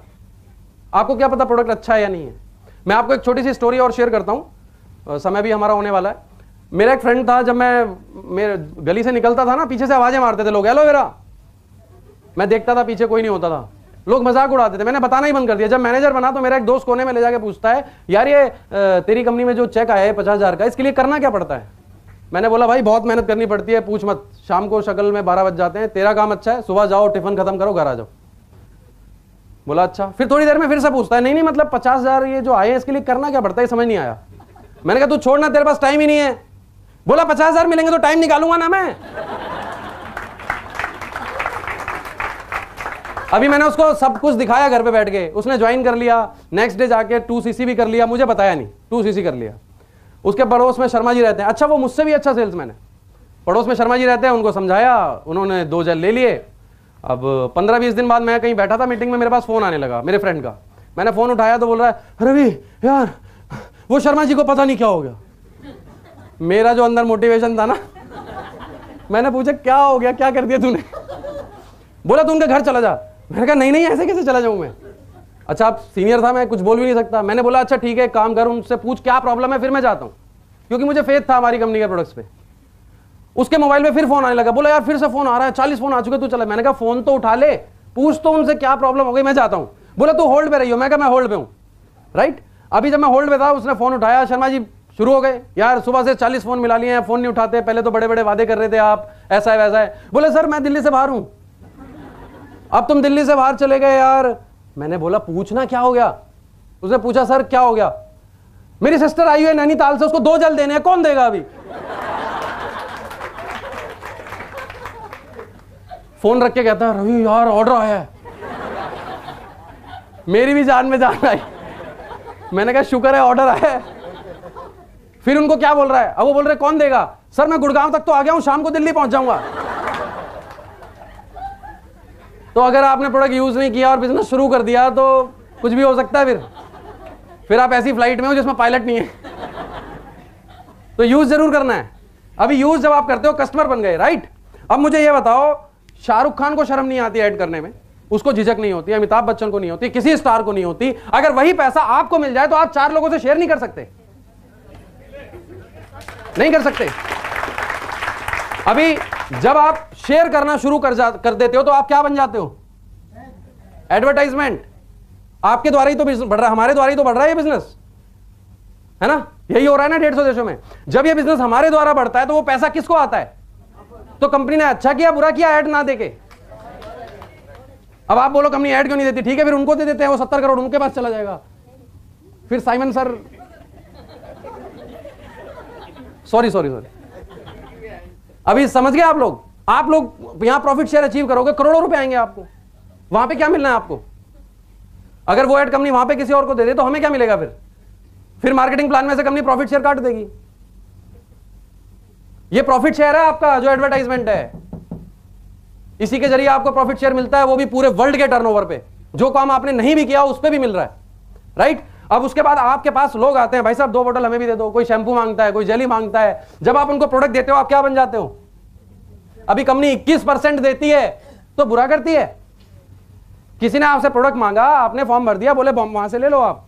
आपको क्या पता प्रोडक्ट अच्छा है या नहीं है? मैं आपको एक छोटी सी स्टोरी और शेयर करता हूं, समय भी हमारा होने वाला है। मेरा एक फ्रेंड था, जब मैं मेरे गली से निकलता था ना, पीछे से आवाजें मारते थे लोग, एलोवेरा। मैं देखता था पीछे कोई नहीं होता था, लोग मजाक उड़ाते थे। मैंने बताना ही बंद कर दिया। जब मैनेजर बना तो मेरा एक दोस्त कोने में ले जाके पूछता है, यार ये तेरी कंपनी में जो चेक आया है 50,000 का, इसके लिए करना क्या पड़ता है? मैंने बोला भाई बहुत मेहनत करनी पड़ती है, पूछ मत। शाम को शक्ल में 12 बज जाते हैं। तेरा काम अच्छा है, सुबह जाओ, टिफिन खत्म करो, घर आ जाओ। बोला अच्छा। फिर थोड़ी देर में फिर से पूछता है, नहीं मतलब 50,000 ये जो आए हैं इसके लिए करना क्या पड़ता है? समझ नहीं आया। मैंने कहा तू छोड़ना, तेरे पास टाइम ही नहीं है। बोला 50,000 मिलेंगे तो टाइम निकालूंगा ना मैं। अभी मैंने उसको सब कुछ दिखाया घर पे बैठ के, उसने ज्वाइन कर लिया। नेक्स्ट डे जाके 2cc भी कर लिया, मुझे बताया नहीं, 2cc कर लिया। उसके पड़ोस में शर्मा जी रहते हैं, अच्छा वो मुझसे भी अच्छा सेल्समैन है। पड़ोस में शर्मा जी रहते हैं, उनको समझाया, उन्होंने 2 जेल ले लिए। अब 15-20 दिन बाद मैं कहीं बैठा था मीटिंग में, मेरे पास फोन आने लगा मेरे फ्रेंड का। मैंने फोन उठाया तो बोल रहा है, रवि यार वो शर्मा जी को पता नहीं क्या हो गया। मेरा जो अंदर मोटिवेशन था ना, मैंने पूछा क्या हो गया, क्या कर दिया तूने? बोला तू उनके घर चला जा। मैंने कहा नहीं ऐसे कैसे चला जाऊं मैं? अच्छा आप सीनियर था, मैं कुछ बोल भी नहीं सकता। मैंने बोला अच्छा ठीक है, काम कर, उनसे पूछ क्या प्रॉब्लम है, फिर मैं जाता हूं, क्योंकि मुझे फेथ था हमारी कंपनी के प्रोडक्ट्स पे। उसके मोबाइल में फिर फोन आने लगा, बोला यार फिर से फोन आ रहा है, 40 फोन आ चुके, तू चला। मैंने कहा फोन तो उठा ले, पूछ तो उनसे क्या प्रॉब्लम हो गई, मैं जाता हूं। बोला तू होल्ड पे रही हो। मैं कहा मैं होल्ड पे हूं, राइट। अभी जब मैं होल्ड पे था उसने फोन उठाया, शर्मा जी शुरू हो गए, यार सुबह से 40 फोन मिला लिए हैं, फोन नहीं उठाते, पहले तो बड़े बड़े वादे कर रहे थे आप, ऐसा है वैसा है। बोले सर मैं दिल्ली से बाहर हूं। अब तुम दिल्ली से बाहर चले गए यार। मैंने बोला पूछना क्या हो गया। उसने पूछा सर क्या हो गया। मेरी सिस्टर आई है नैनीताल से, उसको 2 जल देने हैं, कौन देगा अभी। फोन रख के कहता है रवि यार ऑर्डर आया है। मेरी भी जान में जान आई। मैंने कहा शुक्र है ऑर्डर आया है। फिर उनको क्या बोल रहा है, अब वो बोल रहे कौन देगा। सर मैं गुड़गांव तक तो आ गया हूं, शाम को दिल्ली पहुंच जाऊंगा। तो अगर आपने प्रोडक्ट यूज नहीं किया और बिजनेस शुरू कर दिया तो कुछ भी हो सकता है। फिर आप ऐसी फ्लाइट में हो जिसमें पायलट नहीं है। तो यूज जरूर करना है। अभी यूज जब आप करते हो कस्टमर बन गए, राइट। अब मुझे ये बताओ, शाहरुख खान को शर्म नहीं आती ऐड करने में, उसको झिझक नहीं होती, अमिताभ बच्चन को नहीं होती, किसी स्टार को नहीं होती। अगर वही पैसा आपको मिल जाए तो आप 4 लोगों से शेयर नहीं कर सकते, नहीं कर सकते। अभी जब आप शेयर करना शुरू कर देते हो तो आप क्या बन जाते हो, एडवर्टाइजमेंट। आपके द्वारा ही तो बिजनेस बढ़ रहा है, हमारे द्वारा ही तो बढ़ रहा है ये बिजनेस, है ना। यही हो रहा है ना 150 देशों में। जब ये बिजनेस हमारे द्वारा बढ़ता है तो वो पैसा किसको आता है, तो कंपनी ने अच्छा किया बुरा किया ऐड ना देके। अब आप बोलो कंपनी ऐड क्यों नहीं देती, ठीक है फिर उनको दे देते हैं, वो 70 करोड़ उनके पास चला जाएगा। फिर साइमन सर सॉरी अभी समझ गए आप लोग यहां प्रॉफिट शेयर अचीव करोगे, करोड़ों रुपए आएंगे आपको। वहां पे क्या मिलना है आपको। अगर वो ऐड कंपनी वहां पे किसी और को दे दे तो हमें क्या मिलेगा। फिर मार्केटिंग प्लान में से कंपनी प्रॉफिट शेयर काट देगी। ये प्रॉफिट शेयर है आपका जो एडवर्टाइजमेंट है, इसी के जरिए आपको प्रॉफिट शेयर मिलता है, वो भी पूरे वर्ल्ड के टर्नओवर पे। जो काम आपने नहीं भी किया उस पे भी मिल रहा है, राइट। अब उसके बाद आपके पास लोग आते हैं, भाई साहब 2 बोतल हमें भी दे दो, कोई शैंपू मांगता है, कोई जेली मांगता है। जब आप उनको प्रोडक्ट देते हो आप क्या बन जाते हो। अभी कंपनी 21% देती है तो बुरा करती है। किसी ने आपसे प्रोडक्ट मांगा, आपने फॉर्म भर दिया, बोले वहां से ले लो आप,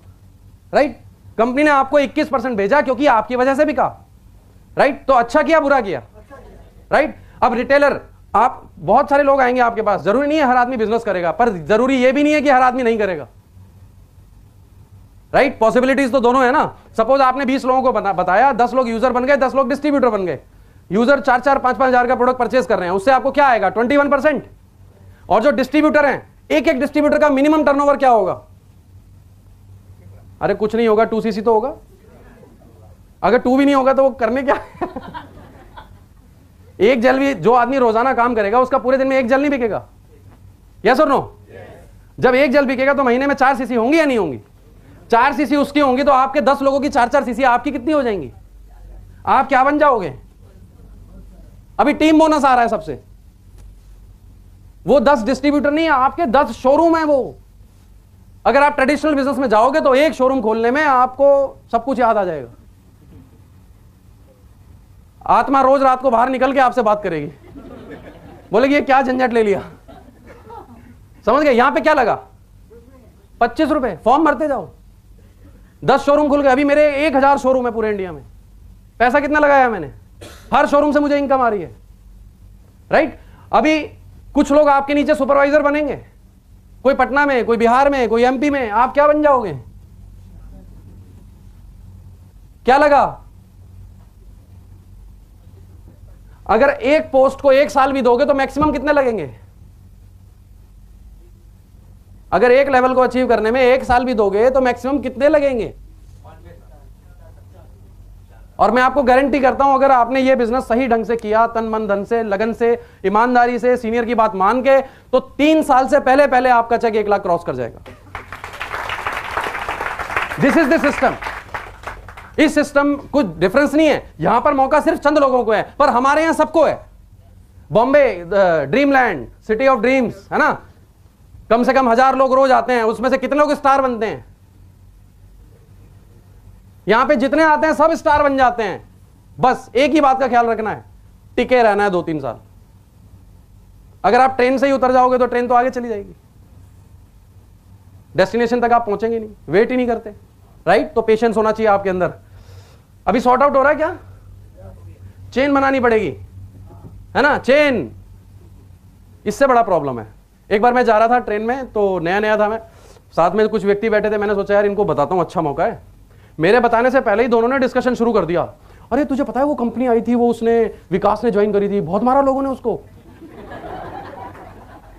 राइट। कंपनी ने आपको 21% भेजा क्योंकि आपकी वजह से बिका, राइट। तो अच्छा किया बुरा किया, राइट। अब रिटेलर, आप बहुत सारे लोग आएंगे आपके पास, जरूरी नहीं है हर आदमी बिजनेस करेगा, पर जरूरी यह भी नहीं है कि हर आदमी नहीं करेगा, राइट। पॉसिबिलिटीज तो दोनों है ना। सपोज आपने 20 लोगों को बताया, 10 लोग यूजर बन गए, 10 लोग डिस्ट्रीब्यूटर बन गए। यूजर 4-4, 5-5 हजार का प्रोडक्ट परचेज कर रहे हैं, उससे आपको क्या आएगा 21%। और जो डिस्ट्रीब्यूटर हैं, एक डिस्ट्रीब्यूटर का मिनिमम टर्नओवर क्या होगा। अरे कुछ नहीं होगा, 2 cc तो होगा। अगर 2 भी नहीं होगा तो वो करने क्या। एक जल भी, जो आदमी रोजाना काम करेगा उसका पूरे दिन में 1 जल नहीं बिकेगा, यस और नो। जब 1 जल बिकेगा तो महीने में 4 cc होंगी या नहीं होंगी। 4 cc उसकी होंगी तो आपके 10 लोगों की 4-4 cc आपकी कितनी हो जाएंगी। आप क्या बन जाओगे। अभी टीम बोनस आ रहा है सबसे, वो 10 डिस्ट्रीब्यूटर नहीं है, आपके 10 शोरूम है वो। अगर आप ट्रेडिशनल बिजनेस में जाओगे तो एक शोरूम खोलने में आपको सब कुछ याद आ जाएगा। आत्मा रोज रात को बाहर निकल के आपसे बात करेगी, बोलेगी ये क्या झंझट ले लिया। समझ गए। यहां पे क्या लगा 25 रुपए, फॉर्म भरते जाओ, 10 शोरूम खुल गए। अभी मेरे 1000 शोरूम है पूरे इंडिया में। पैसा कितना लगाया मैंने, हर शोरूम से मुझे इनकम आ रही है, राइट। अभी कुछ लोग आपके नीचे सुपरवाइजर बनेंगे, कोई पटना में, कोई बिहार में, कोई एमपी में। आप क्या बन जाओगे, क्या लगा। अगर एक पोस्ट को 1 साल भी दोगे तो मैक्सिमम कितने लगेंगे। अगर एक लेवल को अचीव करने में 1 साल भी दोगे तो मैक्सिमम कितने लगेंगे। और मैं आपको गारंटी करता हूं अगर आपने ये बिजनेस सही ढंग से किया, तन मन धन से, लगन से, ईमानदारी से, सीनियर की बात मान के, तो 3 साल से पहले आपका चेक 1 लाख क्रॉस कर जाएगा। This is the system. इस सिस्टम कुछ डिफरेंस नहीं है। यहां पर मौका सिर्फ चंद लोगों को है, पर हमारे यहां सबको है। Bombay dreamland, city of dreams, है ना। कम से कम 1000 लोग रोज आते हैं, उसमें से कितने लोग स्टार बनते हैं। यहां पे जितने आते हैं सब स्टार बन जाते हैं। बस एक ही बात का ख्याल रखना है, टिके रहना है 2-3 साल। अगर आप ट्रेन से ही उतर जाओगे तो ट्रेन तो आगे चली जाएगी, डेस्टिनेशन तक आप पहुंचेंगे नहीं, वेट ही नहीं करते, राइट। तो पेशेंस होना चाहिए आपके अंदर। अभी सॉर्ट आउट हो रहा है क्या, चेन बनानी पड़ेगी। है ना, चेन, इससे बड़ा प्रॉब्लम है। एक बार मैं जा रहा था ट्रेन में, तो नया नया था मैं, साथ में कुछ व्यक्ति बैठे थे, मैंने सोचा यार इनको बताता हूं, अच्छा मौका है। मेरे बताने से पहले ही दोनों ने डिस्कशन शुरू कर दिया, अरे तुझे पता है वो कंपनी आई थी, वो उसने विकास ने ज्वाइन करी थी, बहुत मारा लोगों ने उसको।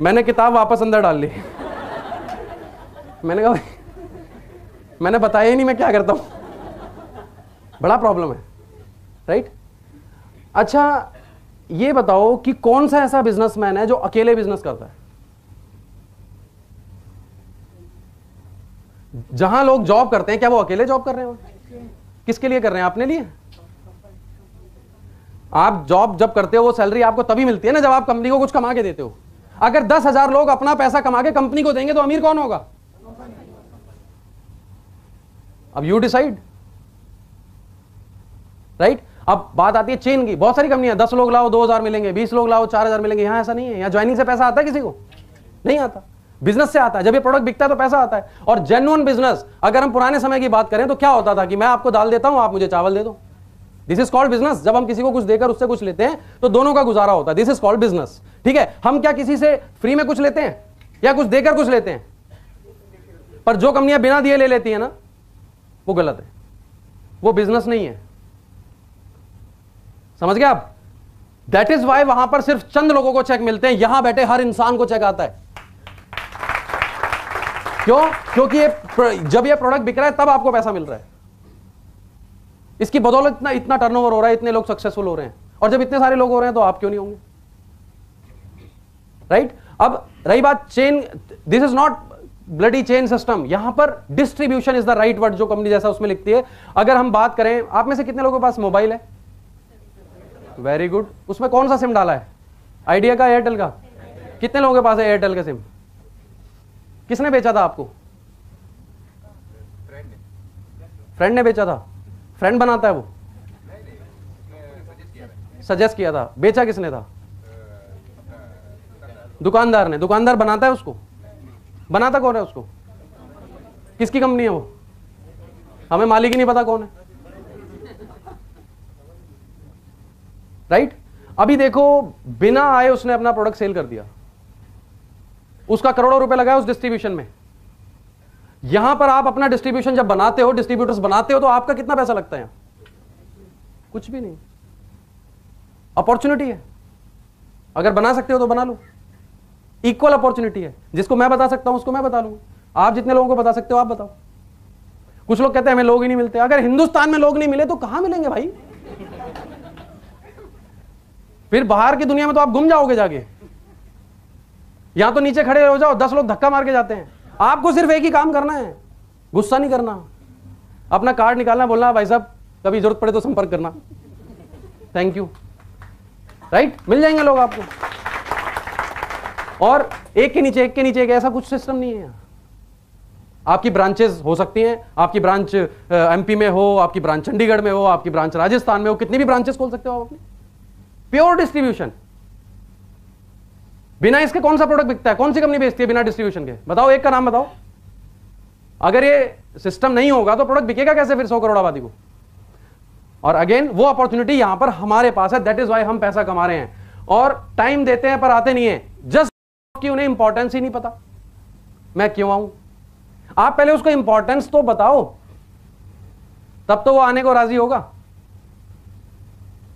मैंने किताब वापस अंदर डाल ली। मैंने कहा मैंने बताया ही नहीं मैं क्या करता हूं। बड़ा प्रॉब्लम है, राइट। अच्छा ये बताओ कि कौन सा ऐसा बिजनेसमैन है जो अकेले बिजनेस करता है? जहां लोग जॉब करते हैं, क्या वो अकेले जॉब कर रहे हो? किसके लिए कर रहे हैं? अपने लिए। आप जॉब जब करते हो वो सैलरी आपको तभी मिलती है ना जब आप कंपनी को कुछ कमा के देते हो। अगर 10,000 लोग अपना पैसा कमा के कंपनी को देंगे तो अमीर कौन होगा? अब यू डिसाइड, राइट। अब बात आती है चेन की। बहुत सारी कंपनियां, 10 लोग लाओ 2,000 मिलेंगे, 20 लोग लाओ 4,000 मिलेंगे। यहां ऐसा नहीं है। यहां ज्वाइनिंग से पैसा आता है किसी को? नहीं आता। बिजनेस से आता है। जब ये प्रोडक्ट बिकता है तो पैसा आता है। और जेन्युइन बिजनेस, अगर हम पुराने समय की बात करें तो क्या होता था कि मैं आपको दाल देता हूं, आप मुझे चावल दे दो। This is called business. जब हम किसी को कुछ देकर उससे कुछ लेते हैं तो दोनों का गुजारा होता है। दिस इज कॉल्ड बिजनेस, ठीक है। हम क्या किसी से फ्री में कुछ लेते हैं या कुछ देकर कुछ लेते हैं? पर जो कंपनियां बिना दिए ले लेती है ना, वो गलत है, वो बिजनेस नहीं है। समझ गए आप? दैट इज वाई वहां पर सिर्फ चंद लोगों को चेक मिलते हैं, यहां बैठे हर इंसान को चेक आता है। क्यों? क्योंकि जब ये प्रोडक्ट बिक रहा है तब आपको पैसा मिल रहा है। इसकी बदौलत इतना टर्नओवर हो रहा है, इतने लोग सक्सेसफुल हो रहे हैं। और जब इतने सारे लोग हो रहे हैं तो आप क्यों नहीं होंगे, राइट। अब रही बात chain, this is not bloody chain system. यहां पर distribution is the right word, जो कंपनी जैसा उसमें लिखती है। अगर हम बात करें, आप में से कितने लोगों के पास मोबाइल है? Very good. उसमें कौन सा सिम डाला है? आइडिया का, एयरटेल का? कितने लोगों के पास है एयरटेल का सिम? किसने बेचा था आपको? फ्रेंड ने बेचा था। फ्रेंड बनाता है वो? सजेस्ट किया था। बेचा किसने था? दुकानदार ने। दुकानदार बनाता है उसको? बनाता कौन है उसको? किसकी कंपनी है वो? हमें मालिक ही नहीं पता कौन है, राइट। अभी देखो, बिना आए उसने अपना प्रोडक्ट सेल कर दिया, उसका करोड़ों रुपए लगाया उस डिस्ट्रीब्यूशन में। यहां पर आप अपना डिस्ट्रीब्यूशन जब बनाते हो, डिस्ट्रीब्यूटर्स बनाते हो, तो आपका कितना पैसा लगता है? कुछ भी नहीं। अपॉर्चुनिटी है, अगर बना सकते हो तो बना लो। इक्वल अपॉर्चुनिटी है। जिसको मैं बता सकता हूं उसको मैं बता लूंगा। आप जितने लोगों को बता सकते हो आप बताओ। कुछ लोग कहते हैं हमें लोग ही नहीं मिलते। अगर हिंदुस्तान में लोग नहीं मिले तो कहां मिलेंगे भाई? फिर बाहर की दुनिया में तो आप गुम जाओगे जाके। यहां तो नीचे खड़े हो जाओ, 10 लोग धक्का मार के जाते हैं। आपको सिर्फ एक ही काम करना है, गुस्सा नहीं करना, अपना कार्ड निकालना, बोलना भाई साहब कभी जरूरत पड़े तो संपर्क करना, थैंक यू, राइट। मिल जाएंगे लोग आपको। और एक के नीचे एक, ऐसा कुछ सिस्टम नहीं है यहां। आपकी ब्रांचेस हो सकती हैं, आपकी ब्रांच एमपी में हो, आपकी ब्रांच चंडीगढ़ में हो, आपकी ब्रांच राजस्थान में हो, कितनी भी ब्रांचेस खोल सकते हो आप अपनी। Pure distribution. बिना इसके कौन सा प्रोडक्ट बिकता है? कौन सी कंपनी बेचती है बिना डिस्ट्रीब्यूशन के? बताओ, एक का नाम बताओ। अगर ये सिस्टम नहीं होगा तो प्रोडक्ट बिकेगा कैसे फिर 100 करोड़ आबादी को? और अगेन वो अपॉर्चुनिटी यहां पर हमारे पास है। दैट इज वाई हम पैसा कमा रहे हैं और टाइम देते हैं पर आते नहीं है। जस्ट कि उन्हें इंपॉर्टेंस ही नहीं पता मैं क्यों आऊं। आप पहले उसको इंपॉर्टेंस तो बताओ, तब तो वो आने को राजी होगा,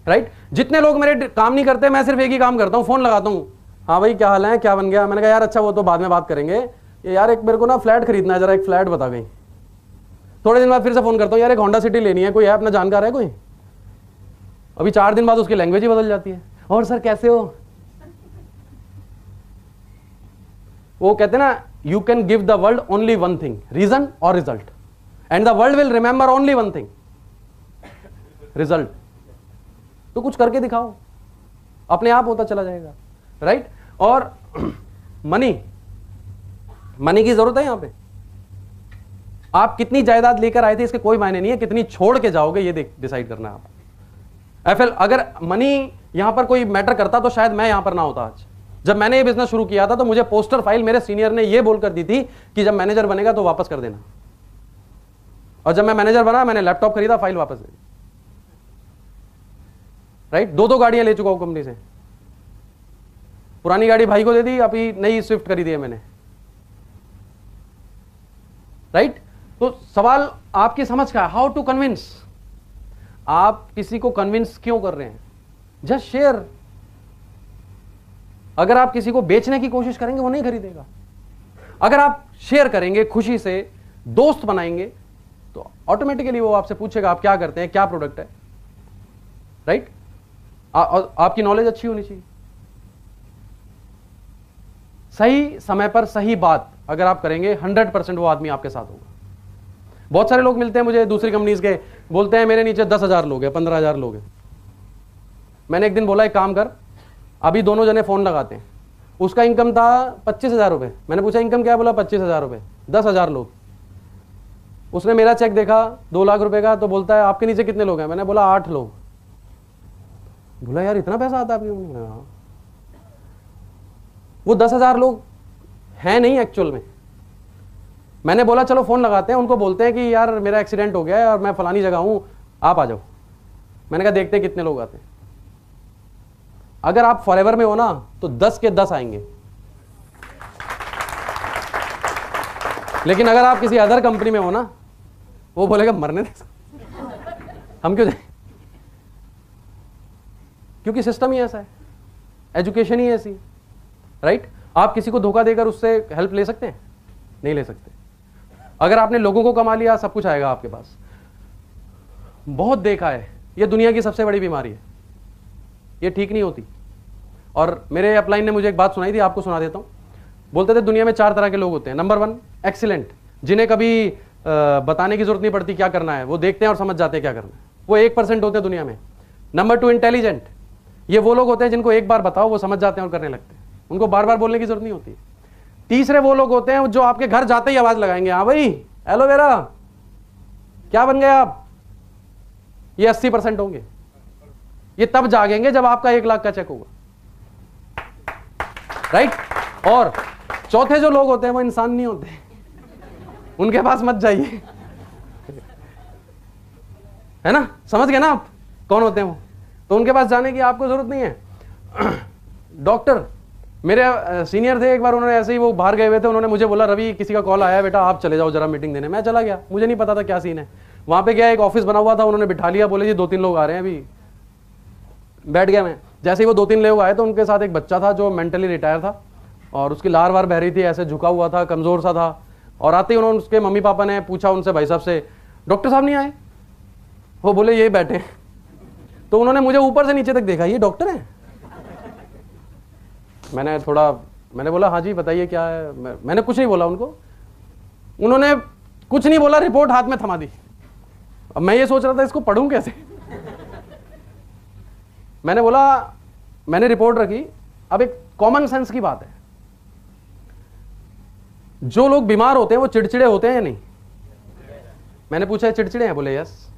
राइट। जितने लोग मेरे काम नहीं करते, मैं सिर्फ एक ही काम करता हूं, फोन लगाता हूं, हाँ भाई क्या हाल है, क्या बन गया? मैंने कहा यार अच्छा वो तो बाद में बात करेंगे, यार एक मेरे को ना फ्लैट खरीदना है, जरा एक फ्लैट बता गई। थोड़े दिन बाद फिर से फोन करता हूँ, यार एक होंडा सिटी लेनी है, कोई है अपना जानकार है कोई? अभी 4 दिन बाद उसकी लैंग्वेज ही बदल जाती है। और सर कैसे हो? वो कहते हैं ना, you can give the world only one thing, reason और result, and the world will remember only one thing, result. तो कुछ करके दिखाओ, अपने आप होता चला जाएगा, राइट। और मनी की जरूरत है यहां पे। आप कितनी जायदाद लेकर आए थे इसके कोई मायने नहीं है, कितनी छोड़ के जाओगे ये डिसाइड करना है आप। एफएल, अगर मनी यहां पर कोई मैटर करता तो शायद मैं यहां पर ना होता आज। जब मैंने ये बिजनेस शुरू किया था तो मुझे पोस्टर फाइल मेरे सीनियर ने ये बोलकर दी थी कि जब मैनेजर बनेगा तो वापस कर देना। और जब मैं मैनेजर बना, मैंने लैपटॉप खरीदा, फाइल वापस दे दी, राइट। 2 गाड़ियां ले चुका हूं कंपनी से, पुरानी गाड़ी भाई को दे दी, अभी नई स्विफ्ट खरीदी है मैंने, राइट? तो सवाल आपकी समझ का है, हाउ टू कन्विंस। आप किसी को कन्विंस क्यों कर रहे हैं? Just share. अगर आप किसी को बेचने की कोशिश करेंगे वो नहीं खरीदेगा। अगर आप शेयर करेंगे, खुशी से दोस्त बनाएंगे, तो ऑटोमेटिकली वो आपसे पूछेगा आप क्या करते हैं, क्या प्रोडक्ट है, राइट? आपकी नॉलेज अच्छी होनी चाहिए। सही समय पर सही बात अगर आप करेंगे 100% वो आदमी आपके साथ होगा। बहुत सारे लोग मिलते हैं मुझे दूसरी कंपनीज के, बोलते हैं मेरे नीचे 10,000 लोग हैं, 15,000 लोग हैं। मैंने एक दिन बोला एक काम कर, अभी दोनों जने फोन लगाते हैं। उसका इनकम था 25,000 रुपये। मैंने पूछा इनकम क्या है? बोला 25,000 रुपये, 10,000 लोग। उसने मेरा चेक देखा 2 लाख रुपए का, तो बोलता है आपके नीचे कितने लोग हैं? मैंने बोला 8 लोग। बोला यार इतना पैसा आता है आपके? हाँ। वो 10,000 लोग हैं नहीं एक्चुअल में। मैंने बोला चलो फोन लगाते हैं, उनको बोलते हैं कि यार मेरा एक्सीडेंट हो गया है और मैं फलानी जगह हूं, आप आ जाओ। मैंने कहा देखते हैं कितने लोग आते हैं। अगर आप फॉरएवर में हो ना तो 10 के 10 आएंगे, लेकिन अगर आप किसी अदर कंपनी में हो ना, वो बोलेगा मरने दे, हम क्यों जाए? क्योंकि सिस्टम ही ऐसा है, एजुकेशन ही ऐसी, राइट? आप किसी को धोखा देकर उससे हेल्प ले सकते हैं? नहीं ले सकते। अगर आपने लोगों को कमा लिया, सब कुछ आएगा आपके पास। बहुत देखा है, ये दुनिया की सबसे बड़ी बीमारी है, ये ठीक नहीं होती। और मेरे अपलाइन ने मुझे एक बात सुनाई थी, आपको सुना देता हूं। बोलते थे दुनिया में 4 तरह के लोग होते हैं। नंबर 1 एक्सीलेंट, जिन्हें कभी बताने की जरूरत नहीं पड़ती क्या करना है, वो देखते हैं और समझ जाते हैं क्या करना है, वो 1% होते हैं दुनिया में। नंबर 2 इंटेलिजेंट, ये वो लोग होते हैं जिनको एक बार बताओ वो समझ जाते हैं और करने लगते हैं, उनको बार बार बोलने की जरूरत नहीं होती। तीसरे वो लोग होते हैं जो आपके घर जाते ही आवाज लगाएंगे, हाँ भाई एलोवेरा क्या बन गए आप, ये 80% होंगे। ये तब जागेंगे जब आपका 1 लाख का चेक होगा, राइट? और चौथे जो लोग होते हैं वो इंसान नहीं होते, उनके पास मत जाइए, है ना? समझ गए ना आप कौन होते हैं वो? तो उनके पास जाने की आपको जरूरत नहीं है। डॉक्टर मेरे सीनियर थे, एक बार उन्होंने ऐसे ही, वो बाहर गए हुए थे, उन्होंने मुझे बोला रवि किसी का कॉल आया है बेटा, आप चले जाओ जरा मीटिंग देने। मैं चला गया, मुझे नहीं पता था क्या सीन है। वहां पे गया, एक ऑफिस बना हुआ था, उन्होंने बिठा लिया, बोले जी 2-3 लोग आ रहे हैं अभी। बैठ गया मैं। जैसे ही वो 2-3 लोग आए तो उनके साथ एक बच्चा था जो मेंटली रिटायर था और उसकी लार वार बह रही थी, ऐसे झुका हुआ था, कमजोर सा था। और आते ही उन्होंने, उसके मम्मी पापा ने पूछा उनसे, भाई साहब से, डॉक्टर साहब नहीं आए? वो बोले ये बैठे। तो उन्होंने मुझे ऊपर से नीचे तक देखा, ये डॉक्टर है? मैंने बोला हाँ जी बताइए क्या है। मैंने कुछ नहीं बोला उनको, उन्होंने कुछ नहीं बोला, रिपोर्ट हाथ में थमा दी। अब मैं ये सोच रहा था इसको पढ़ूं कैसे। मैंने बोला, मैंने रिपोर्ट रखी। अब एक कॉमन सेंस की बात है, जो लोग बीमार होते हैं वो चिड़चिड़े होते हैं या नहीं? मैंने पूछा चिड़चिड़े हैं? बोले यस।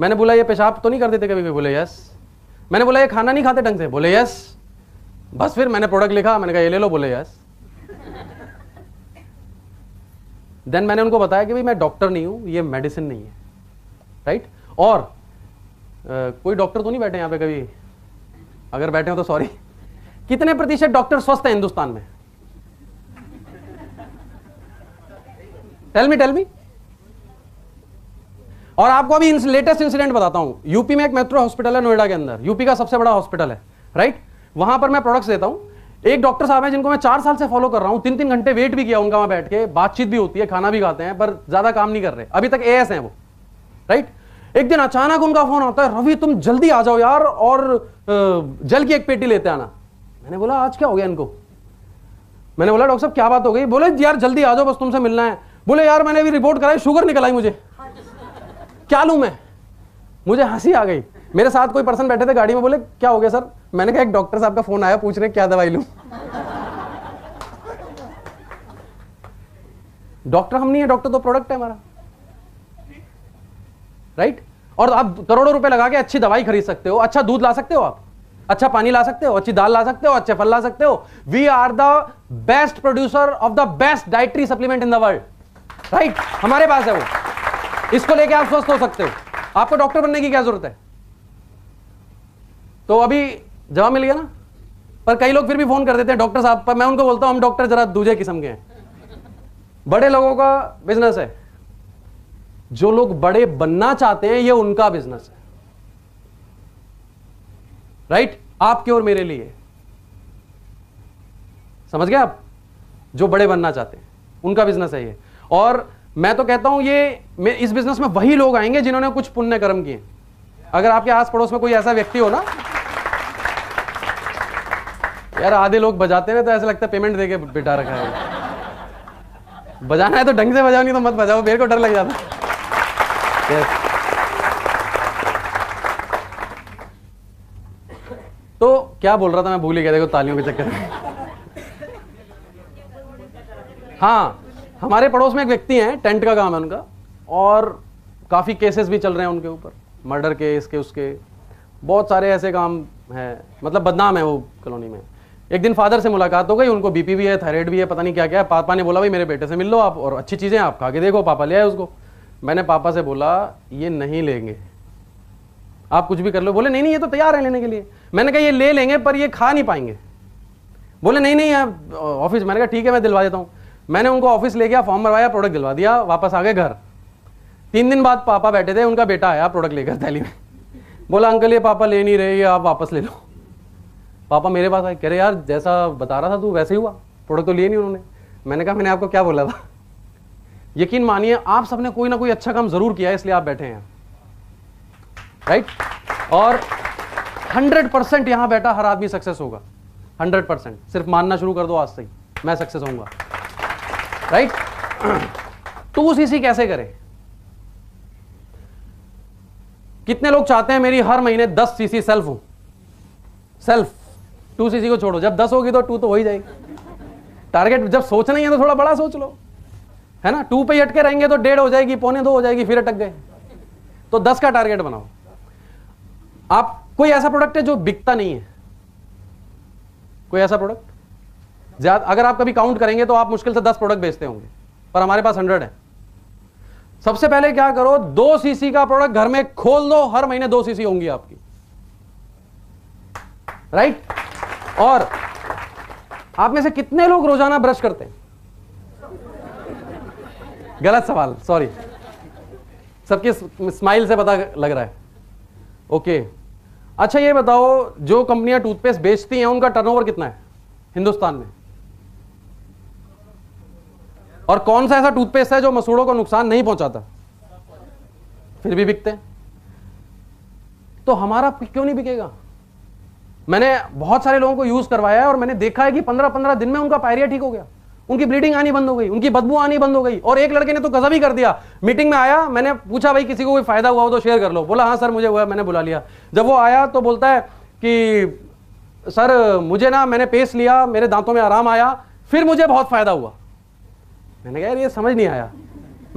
मैंने बोला ये पेशाब तो नहीं कर देते कभी भी? बोले यस। मैंने बोला ये खाना नहीं खाते ढंग से? बोले यस। बस फिर मैंने प्रोडक्ट लिखा, मैंने कहा ये ले लो। बोले यस। देन मैंने उनको बताया कि भाई मैं डॉक्टर नहीं हूं, ये मेडिसिन नहीं है, राइट? और कोई डॉक्टर तो नहीं बैठे यहां पे कभी? अगर बैठे हो तो सॉरी। कितने प्रतिशत डॉक्टर स्वस्थ हैं हिंदुस्तान में? Tell me. और आपको अभी लेटेस्ट इंसिडेंट बताता हूं। यूपी में एक मेट्रो हॉस्पिटल है नोएडा के अंदर, यूपी का सबसे बड़ा हॉस्पिटल है, राइट? वहां पर मैं प्रोडक्ट्स देता हूं। एक डॉक्टर साहब हैं जिनको मैं 4 साल से फॉलो कर रहा हूं, 3-3 घंटे वेट भी किया उनका, वहां बैठ के बातचीत भी होती है, खाना भी खाते हैं, पर ज्यादा काम नहीं कर रहे अभी तक, एएस हैं वो, राइट? एक दिन अचानक उनका फोन आता है, रवि तुम जल्दी आ जाओ यार और जल की एक पेटी लेते आना। मैंने बोला आज क्या हो गया इनको? मैंने बोला डॉक्टर साहब क्या बात हो गई? बोले यार जल्दी आ जाओ, बस तुमसे मिलना है। बोले यार मैंने अभी रिपोर्ट कराई, शुगर निकल आई मुझे, क्या लूं मैं? मुझे हंसी आ गई। मेरे साथ कोई पर्सन बैठे थे गाड़ी में, बोले क्या हो गया सर? मैंने कहा एक डॉक्टर साहब का फोन आया, पूछ रहे क्या दवाई लूं। डॉक्टर हम नहीं है, डॉक्टर तो प्रोडक्ट है हमारा, राइट? और आप करोड़ों रुपए लगा के अच्छी दवाई खरीद सकते हो, अच्छा दूध ला सकते हो, आप अच्छा पानी ला सकते हो, अच्छी दाल ला सकते हो, अच्छे फल ला सकते हो। We are the best producer of the best dietary supplement in the world, right? हमारे पास है वो, इसको लेके आप स्वस्थ हो सकते हो। आपको डॉक्टर बनने की क्या जरूरत है? तो अभी जवाब मिल गया ना? पर कई लोग फिर भी फोन कर देते हैं डॉक्टर साहब, पर मैं उनको बोलता हूं हम डॉक्टर जरा दूसरे किस्म के हैं। बड़े लोगों का बिजनेस है, जो लोग बड़े बनना चाहते हैं ये उनका बिजनेस है, राइट? आपके और मेरे लिए, समझ गए आप? जो बड़े बनना चाहते हैं उनका बिजनेस है ये। और मैं तो कहता हूं ये इस बिजनेस में वही लोग आएंगे जिन्होंने कुछ पुण्य कर्म किए। अगर आपके आस पड़ोस में कोई ऐसा व्यक्ति हो ना, यार आधे लोग बजाते हैं तो ऐसा लगता है पेमेंट देके बिठा रखा है। बजाना है तो ढंग से बजाओ, नहीं तो मत बजाओ, मेरे को डर लग जाता है। yes. तो क्या बोल रहा था मैं, भूल ही गया, देखो तालियों के चक्कर में। हाँ, हमारे पड़ोस में एक व्यक्ति हैं, टेंट का काम है उनका, और काफी केसेस भी चल रहे हैं उनके ऊपर, मर्डर केस के, उसके बहुत सारे ऐसे काम हैं, मतलब बदनाम है वो कॉलोनी में। एक दिन फादर से मुलाकात हो गई, उनको बीपी भी है, थायराइड भी है, पता नहीं क्या क्या है। पापा ने बोला भाई मेरे बेटे से मिल लो आप, और अच्छी चीजें आप खा के देखो। पापा ले आए उसको। मैंने पापा से बोला ये नहीं लेंगे, आप कुछ भी कर लो। बोले नहीं नहीं ये तो तैयार है लेने के लिए। मैंने कहा ये ले लेंगे पर ये खा नहीं पाएंगे। बोले नहीं नहीं आप ऑफिस। मैंने कहा ठीक है मैं दिलवा देता हूँ। मैंने उनको ऑफिस ले गया, फॉर्म भरवाया, प्रोडक्ट दिलवा दिया, वापस आ गए घर। 3 दिन बाद पापा बैठे थे, उनका बेटा आया प्रोडक्ट लेकर थैली में। बोला अंकल ये पापा ले नहीं रहे, ये आप वापस ले लो। पापा मेरे पास आए, कह रहे यार जैसा बता रहा था तू वैसे ही हुआ, प्रोडक्ट तो लिए नहीं उन्होंने। मैंने कहा मैंने आपको क्या बोला था? यकीन मानिए आप सबने कोई ना कोई अच्छा काम जरूर किया है, इसलिए आप बैठे हैं, राइट? और 100% यहां बैठा हर आदमी सक्सेस होगा, 100%। सिर्फ मानना शुरू कर दो आज से ही, मैं सक्सेस होऊंगा, राइट? 2cc कैसे करें? कितने लोग चाहते हैं मेरी हर महीने 10cc सेल्फ हो? सेल्फ 2cc को छोड़ो, जब 10 होगी तो 2 तो हो ही जाएगी। टारगेट जब सोचना ही है तो थोड़ा बड़ा सोच लो, है ना? 2 पे ही अटके रहेंगे तो 1.5 हो जाएगी, 1.25 हो जाएगी, फिर अटक गए। तो 10 का टारगेट बनाओ। आप कोई ऐसा प्रोडक्ट है जो बिकता नहीं है? कोई ऐसा प्रोडक्ट ज्यादा, अगर आप कभी काउंट करेंगे तो आप मुश्किल से 10 प्रोडक्ट बेचते होंगे, पर हमारे पास 100 है। सबसे पहले क्या करो, 2cc का प्रोडक्ट घर में खोल दो, हर महीने 2cc होंगी आपकी, राइट? और आप में से कितने लोग रोजाना ब्रश करते हैं? गलत सवाल, सॉरी, सबकी स्माइल से पता लग रहा है। ओके, अच्छा ये बताओ जो कंपनियां टूथपेस्ट बेचती हैं उनका टर्नओवर कितना है हिंदुस्तान में? और कौन सा ऐसा टूथपेस्ट है जो मसूड़ों को नुकसान नहीं पहुंचाता, फिर भी बिकते हैं? तो हमारा क्यों नहीं बिकेगा? मैंने बहुत सारे लोगों को यूज करवाया है और मैंने देखा है कि 15-15 दिन में उनका पायरिया ठीक हो गया, उनकी ब्लीडिंग आनी बंद हो गई, उनकी बदबू आनी बंद हो गई। और एक लड़के ने तो गजब ही कर दिया, मीटिंग में आया, मैंने पूछा भाई किसी को कोई फायदा हुआ हो तो शेयर कर लो। बोला हाँ सर मुझे हुआ, मैंने बुला लिया। जब वो आया तो बोलता है कि सर मुझे ना, मैंने पेस्ट लिया, मेरे दांतों में आराम आया, फिर मुझे बहुत फायदा हुआ। मैंने कहा यार ये समझ नहीं आया।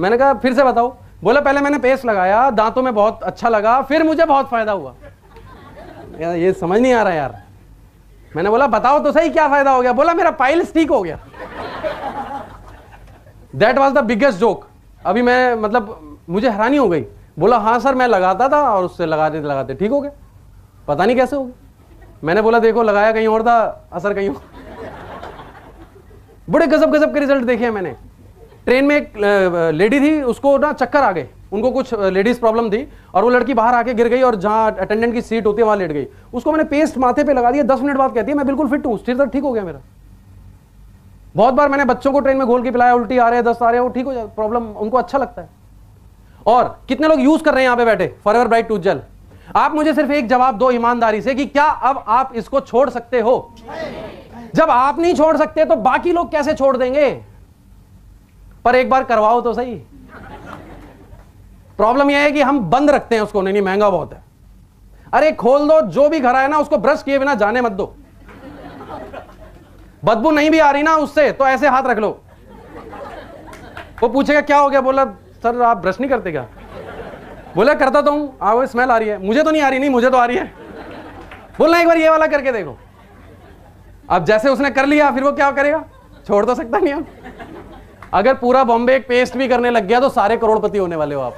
मैंने कहा फिर से बताओ। बोला पहले मैंने पेस्ट लगाया, दांतों में बहुत अच्छा लगा, फिर मुझे बहुत फायदा हुआ। यार ये समझ नहीं आ रहा यार। मैंने बोला बताओ तो सही क्या फायदा हो गया? बोला मेरा पाइल्स ठीक हो गया। That was the biggest joke. अभी मैं मतलब मुझे हैरानी हो गई। बोला हाँ सर मैं लगाता था और उससे लगाते लगाते ठीक हो गया, पता नहीं कैसे हो गया। मैंने बोला देखो लगाया कहीं और था, असर कहीं और। बड़े गजब गजब के रिजल्ट देखे हैं मैंने। ट्रेन में एक लेडी थी, उसको ना चक्कर आ गए, उनको कुछ लेडीज प्रॉब्लम थी और वो लड़की बाहर आके गिर गई और जहां अटेंडेंट की सीट होती है वहां लेट गई। उसको मैंने पेस्ट माथे पे लगा दिया, 10 मिनट बाद कहती है मैं बिल्कुल फिट हूं, स्थिर तक ठीक हो गया मेरा। बहुत बार मैंने बच्चों को ट्रेन में घोल के पिलाया, उल्टी आ रहे हैं, दस्त आ रहे हैं, वो ठीक हो जाए, प्रॉब्लम उनको अच्छा लगता है। और कितने लोग यूज कर रहे हैं यहां पे बैठे फॉरएवर ब्राइट टूथ जेल? आप मुझे सिर्फ एक जवाब दो ईमानदारी से कि क्या अब आप इसको छोड़ सकते हो? जब आप नहीं छोड़ सकते तो बाकी लोग कैसे छोड़ देंगे? पर एक बार करवाओ तो सही। प्रॉब्लम यह है कि हम बंद रखते हैं उसको, नहीं महंगा बहुत है। अरे खोल दो, जो भी घर आए ना उसको ब्रश किए बिना जाने मत दो। बदबू नहीं भी आ रही ना उससे तो ऐसे हाथ रख लो। वो पूछेगा क्या हो गया? बोला सर आप ब्रश नहीं करते क्या? बोला करता तो हूं, वो स्मेल आ रही है, मुझे तो नहीं आ रही। नहीं मुझे तो आ रही है। बोलना एक बार ये वाला करके देखो। अब जैसे उसने कर लिया फिर वो क्या करेगा? छोड़ तो सकता नहीं। अगर पूरा बॉम्बे एक पेस्ट भी करने लग गया तो सारे करोड़पति होने वाले हो आप।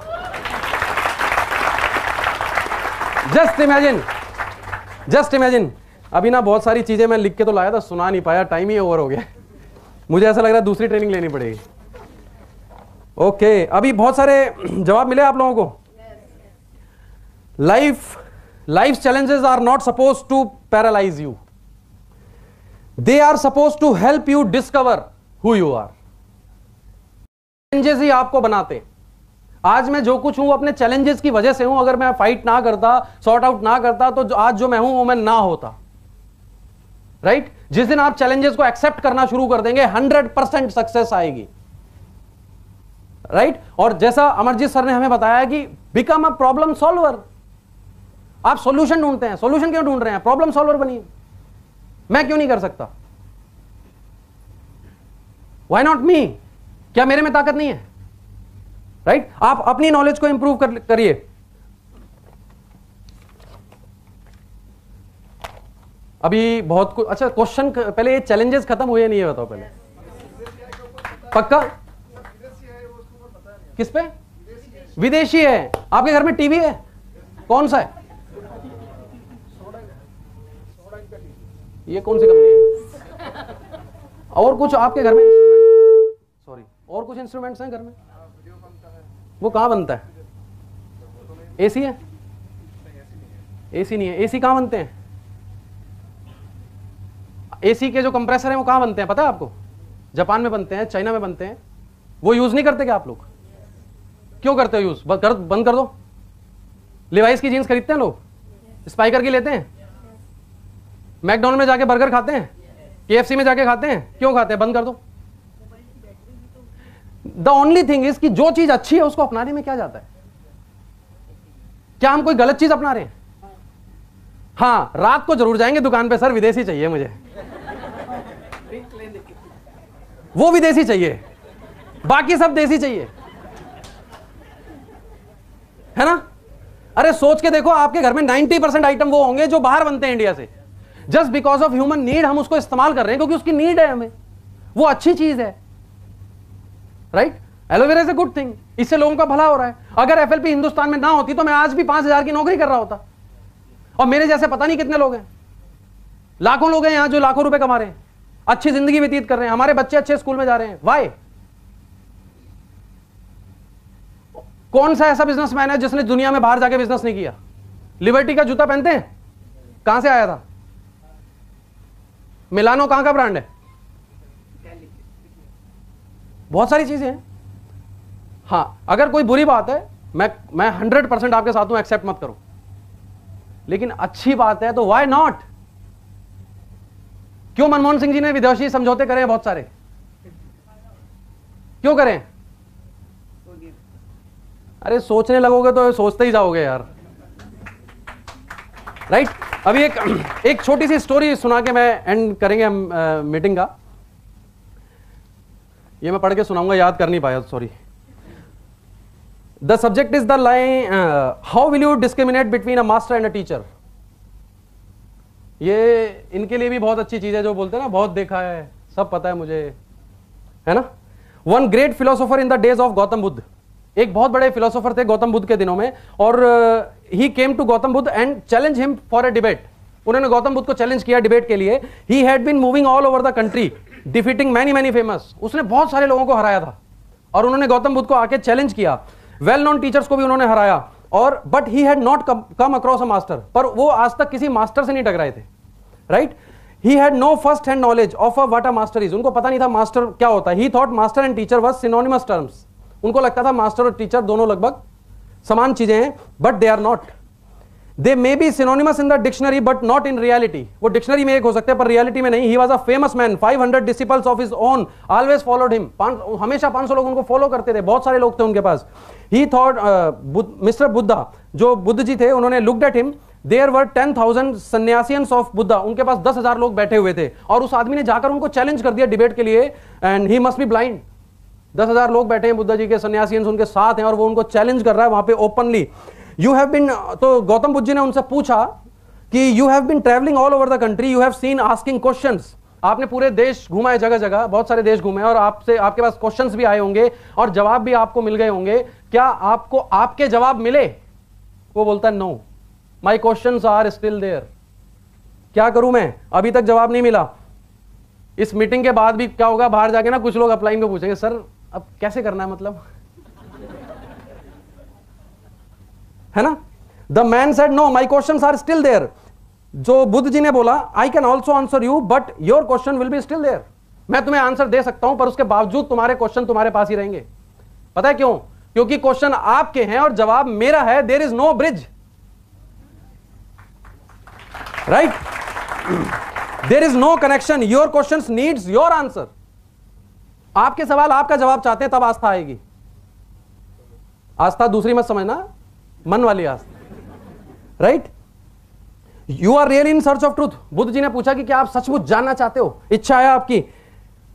जस्ट इमेजिन अभी ना बहुत सारी चीजें मैं लिख के तो लाया था, सुना नहीं पाया, टाइम ही ओवर हो गया। मुझे ऐसा लग रहा है दूसरी ट्रेनिंग लेनी पड़ेगी। ओके, अभी बहुत सारे जवाब मिले आप लोगों को। Life challenges are not suppose to paralyse you, they are suppose to help you discover who you are. Challenges ही आपको बनाते हैं। आज मैं जो कुछ हूं अपने चैलेंजेस की वजह से हूं। अगर मैं फाइट ना करता, सॉर्ट आउट ना करता, तो आज जो मैं हूं वो मैं ना होता। राइट? जिस दिन आप चैलेंजेस को एक्सेप्ट करना शुरू कर देंगे 100% सक्सेस आएगी। राइट? और जैसा अमरजीत सर ने हमें बताया कि बिकम अ प्रॉब्लम सॉल्वर। आप सॉल्यूशन ढूंढते हैं, सॉल्यूशन क्यों ढूंढ रहे हैं? प्रॉब्लम सॉल्वर बनिए। मैं क्यों नहीं कर सकता? Why not me? क्या मेरे में ताकत नहीं है? राइट? आप अपनी नॉलेज को इंप्रूव करिए। अभी बहुत कुछ। अच्छा, क्वेश्चन पहले, ये चैलेंजेस खत्म हुए नहीं है, बताओ पहले। पक्का? किस पे? विदेशी है। आपके घर में टीवी है? कौन सा है? ये कौन सी कंपनी है? और कुछ आपके घर में सॉरी, और कुछ इंस्ट्रूमेंट्स हैं घर में? वो कहां बनता है? एसी है? एसी नहीं है। एसी कहां बनते हैं? एसी के जो कंप्रेसर हैं वो कहां बनते हैं पता है आपको? जापान में बनते हैं, चाइना में बनते हैं। वो यूज नहीं करते क्या आप लोग? क्यों करते हो यूज? बंद कर दो। लिवाइस की जीन्स खरीदते हैं लोग, स्पाइकर की लेते हैं, मैकडॉनल्ड में जाके बर्गर खाते हैं, केएफसी में जाके खाते हैं। क्यों खाते हैं? बंद कर दो। द ओनली थिंग इज कि जो चीज अच्छी है उसको अपनाने में क्या जाता है? क्या हम कोई गलत चीज अपना रहे हैं? हाँ, रात को जरूर जाएंगे दुकान पे, सर विदेशी चाहिए मुझे, वो विदेशी चाहिए, बाकी सब देसी चाहिए, है ना? अरे सोच के देखो, आपके घर में 90% आइटम वो होंगे जो बाहर बनते हैं इंडिया से। Just because of human need हम उसको इस्तेमाल कर रहे हैं, क्योंकि उसकी नीड है हमें, वो अच्छी चीज है। Right? Aloe vera is a good thing, इससे लोगों का भला हो रहा है। अगर एफएलपी हिंदुस्तान में ना होती तो मैं आज भी 5,000 की नौकरी कर रहा होता, और मेरे जैसे पता नहीं कितने लोग हैं, लाखों लोग हैं यहां जो लाखों रुपए कमा रहे हैं, अच्छी जिंदगी व्यतीत कर रहे हैं, हमारे बच्चे अच्छे स्कूल में जा रहे हैं। वाई? कौन सा ऐसा बिजनेसमैन है जिसने दुनिया में बाहर जाके बिजनेस नहीं किया? लिबर्टी का जूता पहनते हैं, कहां से आया था? मिलानो कहां का ब्रांड है? बहुत सारी चीजें हैं। हां, अगर कोई बुरी बात है, मैं 100% आपके साथ हूं, एक्सेप्ट मत करो, लेकिन अच्छी बात है तो व्हाई नॉट? क्यों मनमोहन सिंह जी ने विदेशी समझौते करे हैं बहुत सारे? क्यों करें? अरे सोचने लगोगे तो सोचते ही जाओगे यार। राइट? अभी एक छोटी सी स्टोरी सुना के मैं एंड करेंगे हम मीटिंग का। ये मैं पढ़ के सुनाऊंगा, याद कर नहीं पाया, sorry. The subject is the line, how will you discriminate between a master and a teacher. ये इनके लिए भी बहुत अच्छी चीज है, जो बोलते हैं ना बहुत देखा है, सब पता है मुझे, है ना? One great philosopher in the days of Gautam Buddha, एक बहुत बड़े फिलोसोफर थे गौतम बुद्ध के दिनों में, और he came to Gautam Buddha and challenge him for a debate. उन्होंने गौतम बुद्ध को चैलेंज किया डिबेट के लिए। He had been moving all over the country defeating many famous. उसने बहुत सारे लोगों को हराया था, और उन्होंने गौतम बुद्ध को आके चैलेंज किया। वेल नोन टीचर्स को भी उन्होंने हराया, और but he had not come across a master, पर वो आज तक किसी मास्टर से नहीं टकराए थे। Right? He had no first hand knowledge of what a master is. उनको पता नहीं था मास्टर क्या होता है। He thought master and teacher was synonymous terms. उनको लगता था मास्टर और टीचर दोनों लगभग समान चीजें हैं, but they are not. They may be synonymous in the dictionary but not in reality. वो डिक्शनरी में एक हो सकते हैं पर रियलिटी में नहीं। He was a famous man, 500 disciples of his own always followed him. हमेशा 500 लोग उनको फॉलो करते थे, बहुत सारे लोग थे उनके पास। ही थॉट मिस्टर बुद्धा, जो बुद्ध जी थे, उन्होंने looked at him, there were 10,000 sannyasins of Buddha. उनके पास 10,000 लोग बैठे हुए थे, और उस आदमी ने जाकर उनको चैलेंज कर दिया डिबेट के लिए, and he must be blind. 10,000 लोग बैठे हैं, बुद्धा जी के सन्यासियंस उनके साथ हैं, और वो उनको चैलेंज कर रहा है वहां पे ओपनली। यू हैव बीन, तो गौतम बुद्ध जी ने उनसे पूछा कि you have been travelling all over the country, you have seen asking questions. आपने पूरे देश घूमा है, जगह जगह बहुत सारे देश घूमे, और आपसे आपके पास क्वेश्चंस भी आए होंगे और जवाब भी आपको मिल गए होंगे। क्या आपको आपके जवाब मिले? वो बोलता है no, my questions are still there. क्या करूं मैं, अभी तक जवाब नहीं मिला। इस मीटिंग के बाद भी क्या होगा, बाहर जाके ना कुछ लोग अपलाइन को पूछेंगे, सर अब कैसे करना है, मतलब है ना। The man said no my questions are still there. जो बुद्ध जी ने बोला, I can also answer you but your question will be still there. मैं तुम्हें आंसर दे सकता हूं पर उसके बावजूद तुम्हारे क्वेश्चन तुम्हारे पास ही रहेंगे। पता है क्यों? क्योंकि क्वेश्चन आपके हैं और जवाब मेरा है। There is no bridge, right? There is no connection. Your questions needs your answer. आपके सवाल आपका जवाब चाहते हैं, तब आस्था आएगी। आस्था दूसरी मत समझना, मन वाली आस्था, right? You are really in search of truth. Buddha ji ने पूछा कि क्या आप सचमुच जानना चाहते हो, इच्छा है आपकी?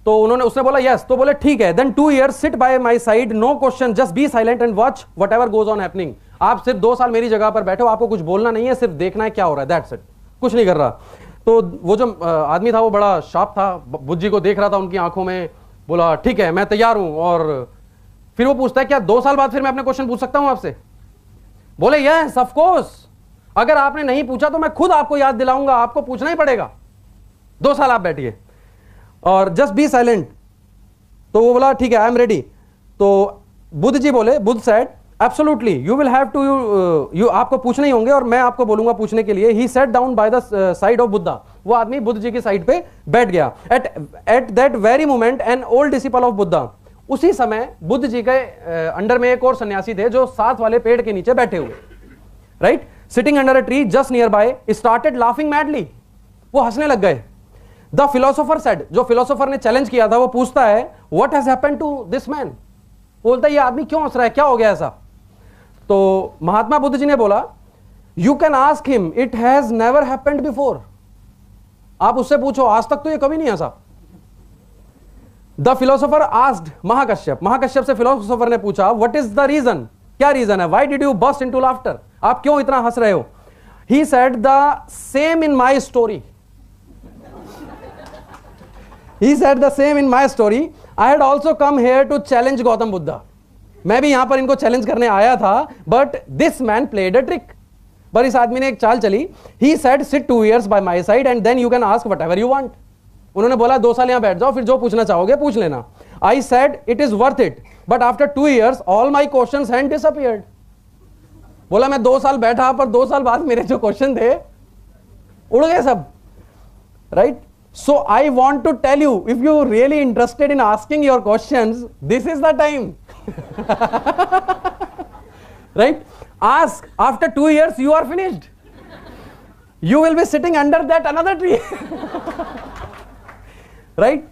तो उसने बोला यस। तो बोले ठीक है, then 2 years sit by my side, no question, just be silent and watch whatever goes on happening. आप सिर्फ 2 साल मेरी जगह पर बैठो, आपको कुछ बोलना नहीं है, सिर्फ देखना है क्या हो रहा है, दैट्स इट, कुछ नहीं कर रहा। तो वो जो आदमी था वो बड़ा शार्प था, बुद्ध जी को देख रहा था उनकी आंखों में, बोला ठीक है मैं तैयार हूं। और फिर वो पूछता है क्या 2 साल बाद फिर मैं अपने क्वेश्चन पूछ सकता हूं आपसे? बोले यस ऑफ कोर्स, अगर आपने नहीं पूछा तो मैं खुद आपको याद दिलाऊंगा, आपको पूछना ही पड़ेगा। 2 साल आप बैठिए और जस्ट बी साइलेंट। तो वो बोला ठीक है, आई एम रेडी। तो बुद्ध जी बोले, Buddha said absolutely you will have to, you आपको पूछने ही होंगे और मैं आपको बोलूंगा पूछने के लिए। He sat down by the side of Buddha. वो आदमी बुद्ध जी की साइड पे बैठ गया। At that very moment an old disciple of Buddha, उसी समय बुद्ध जी के अंडर में एक और सन्यासी थे जो साथ वाले पेड़ के नीचे बैठे हुए, right? Sitting under a tree just nearby, started laughing madly. वो हंसने लग गए। द फिलोसोफर सेड, जो फिलोसोफर ने चैलेंज किया था वो पूछता है what has happened to this man. बोलता है ये आदमी क्यों हंस रहा है, क्या हो गया ऐसा? तो महात्मा बुद्ध जी ने बोला you can ask him, it has never happened before. आप उससे पूछो, आज तक तो ये कभी नहीं हंसा। The philosopher asked Mahakashyap, Mahakashyap से फिलोसोफर ने पूछा व्हाट इज द रीजन, क्या रीजन है, why did you burst into laughter, आप क्यों इतना हंस रहे हो? He said the same in my story. He said the same in my story. I had also come here to challenge Gautam Buddha. मैं भी यहां पर इनको चैलेंज करने आया था, but this man played a trick. पर इस आदमी ने एक चाल चली। He said sit 2 years by my side and then you can ask whatever you want. उन्होंने बोला 2 साल यहां बैठ जाओ, फिर जो पूछना चाहोगे पूछ लेना। I said it is worth it, but after 2 years all my questions had disappeared. बोला मैं 2 साल बैठा, पर 2 साल बाद मेरे जो क्वेश्चन थे उड़ गए सब, right? So I want to tell you, if you really interested in asking your questions, this is the time. Right? Ask. After 2 years, you are finished. You will be sitting under that another tree. Right?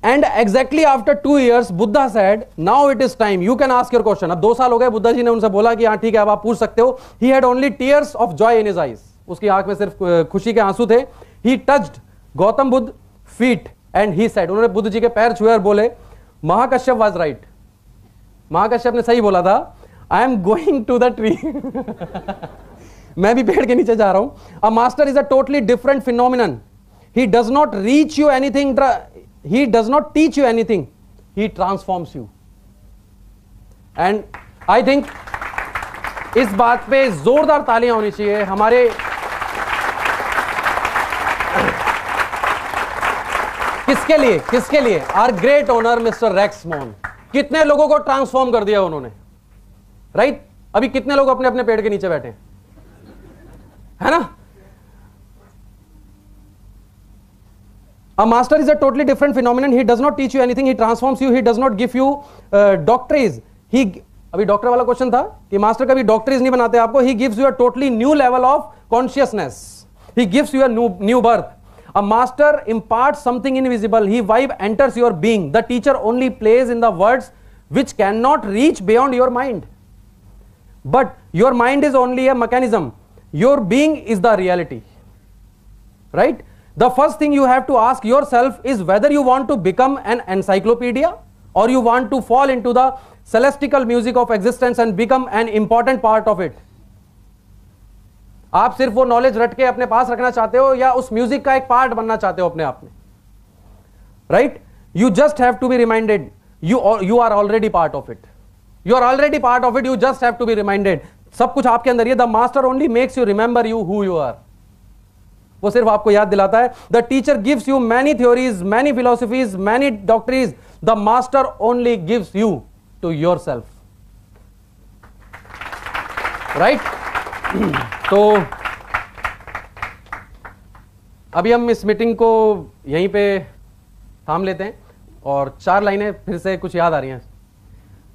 And exactly after 2 years, Buddha said, now it is time. You can ask your question. अब 2 साल हो गए, बुद्धा जी ने उनसे बोला कि हाँ ठीक है, अब आप पूछ सकते हो. He had only tears of joy in his eyes. उसकी आंख में सिर्फ खुशी के आंसू थे. He touched Gautam Buddha feet and he said, उन्होंने बुद्ध जी के पैर छुए और बोले महाकश्यप वाज राइट, महाकश्यप ने सही बोला था, I am going to the tree. मैं भी पेड़ के नीचे जा रहा हूं। A master is a totally different phenomenon, he does not reach you anything, he does not teach you anything, he transforms you. And I think इस बात पे जोरदार तालियां होनी चाहिए हमारे किसके लिए? Our great honour Mister Rex Mon. कितने लोगों को ट्रांसफॉर्म कर दिया उन्होंने, राइट? अभी कितने लोग अपने अपने पेड़ के नीचे बैठे हैं, है ना? A master is a totally different phenomenon. He does not teach you anything. He transforms you. He does not give you doctrines. अभी डॉक्टर वाला क्वेश्चन था कि मास्टर कभी डॉक्टरीज नहीं बनाते आपको. He gives you a totally new level of consciousness. He gives you a new birth. A master imparts something invisible. He vibe enters your being. The teacher only plays in the words which cannot reach beyond your mind. But your mind is only a mechanism. Your being is the reality. Right? The first thing you have to ask yourself is whether you want to become an encyclopedia or you want to fall into the celestial music of existence and become an important part of it. आप सिर्फ वो नॉलेज रट के अपने पास रखना चाहते हो या उस म्यूजिक का एक पार्ट बनना चाहते हो अपने आप में, right? You just have to be reminded you are already part of it. You are already part of it. You just have to be reminded. सब कुछ आपके अंदर ही है. The master only makes you remember you who you are. वो सिर्फ आपको याद दिलाता है the teacher gives you many theories, many philosophies, many doctrines, the master only gives you to yourself. Right? तो अभी हम इस मीटिंग को यहीं पे थाम लेते हैं और 4 लाइनें फिर से कुछ याद आ रही हैं,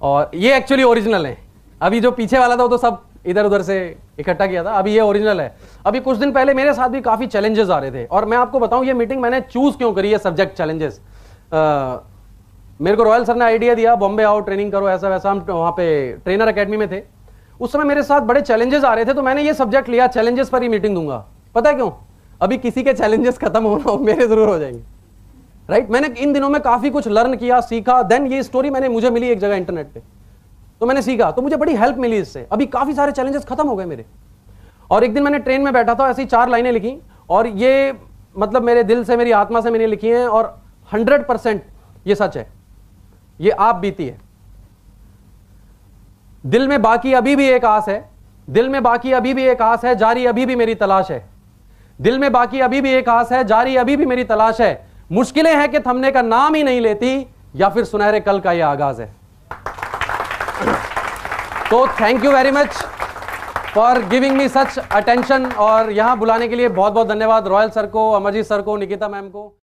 और ये एक्चुअली ओरिजिनल है। अभी जो पीछे वाला था वो तो सब इधर उधर से इकट्ठा किया था, अभी ये ओरिजिनल है। अभी कुछ दिन पहले मेरे साथ भी काफी चैलेंजेस आ रहे थे, और मैं आपको बताऊं ये मीटिंग मैंने चूज क्यों करी है, सब्जेक्ट चैलेंजेस। मेरे को रॉयल सर ने आइडिया दिया, बॉम्बे आओ ट्रेनिंग करो ऐसा वैसा, हम वहां पे ट्रेनर अकेडमी में थे। उस समय मेरे साथ बड़े चैलेंजेस आ रहे थे, तो मैंने ये सब्जेक्ट लिया, चैलेंजेस पर ही मीटिंग दूंगा। पता है क्यों? अभी किसी के चैलेंजेस खत्म होना हो, मेरे जरूर हो जाएंगे। राइट? मैंने इन दिनों में काफी कुछ लर्न किया, सीखा। देन ये स्टोरी मुझे मिली एक जगह इंटरनेट पे, तो मैंने सीखा, तो मुझे बड़ी हेल्प मिली इससे। अभी काफी सारे चैलेंजेस खत्म हो गए मेरे। और एक दिन मैंने ट्रेन में बैठा था, ऐसी 4 लाइनें लिखी, और ये मतलब मेरे दिल से, मेरी आत्मा से मैंने लिखी हैं, और 100% ये सच है, ये आप बीती है। दिल में बाकी अभी भी एक आस है, दिल में बाकी अभी भी एक आस है, जारी अभी भी मेरी तलाश है। दिल में बाकी अभी भी एक आस है, जारी अभी भी मेरी तलाश है। मुश्किलें हैं कि थमने का नाम ही नहीं लेती, या फिर सुनहरे कल का यह आगाज है। तो thank you very much for giving me such attention, और यहां बुलाने के लिए बहुत बहुत धन्यवाद रॉयल सर को, अमरजीत सर को, निकिता मैम को।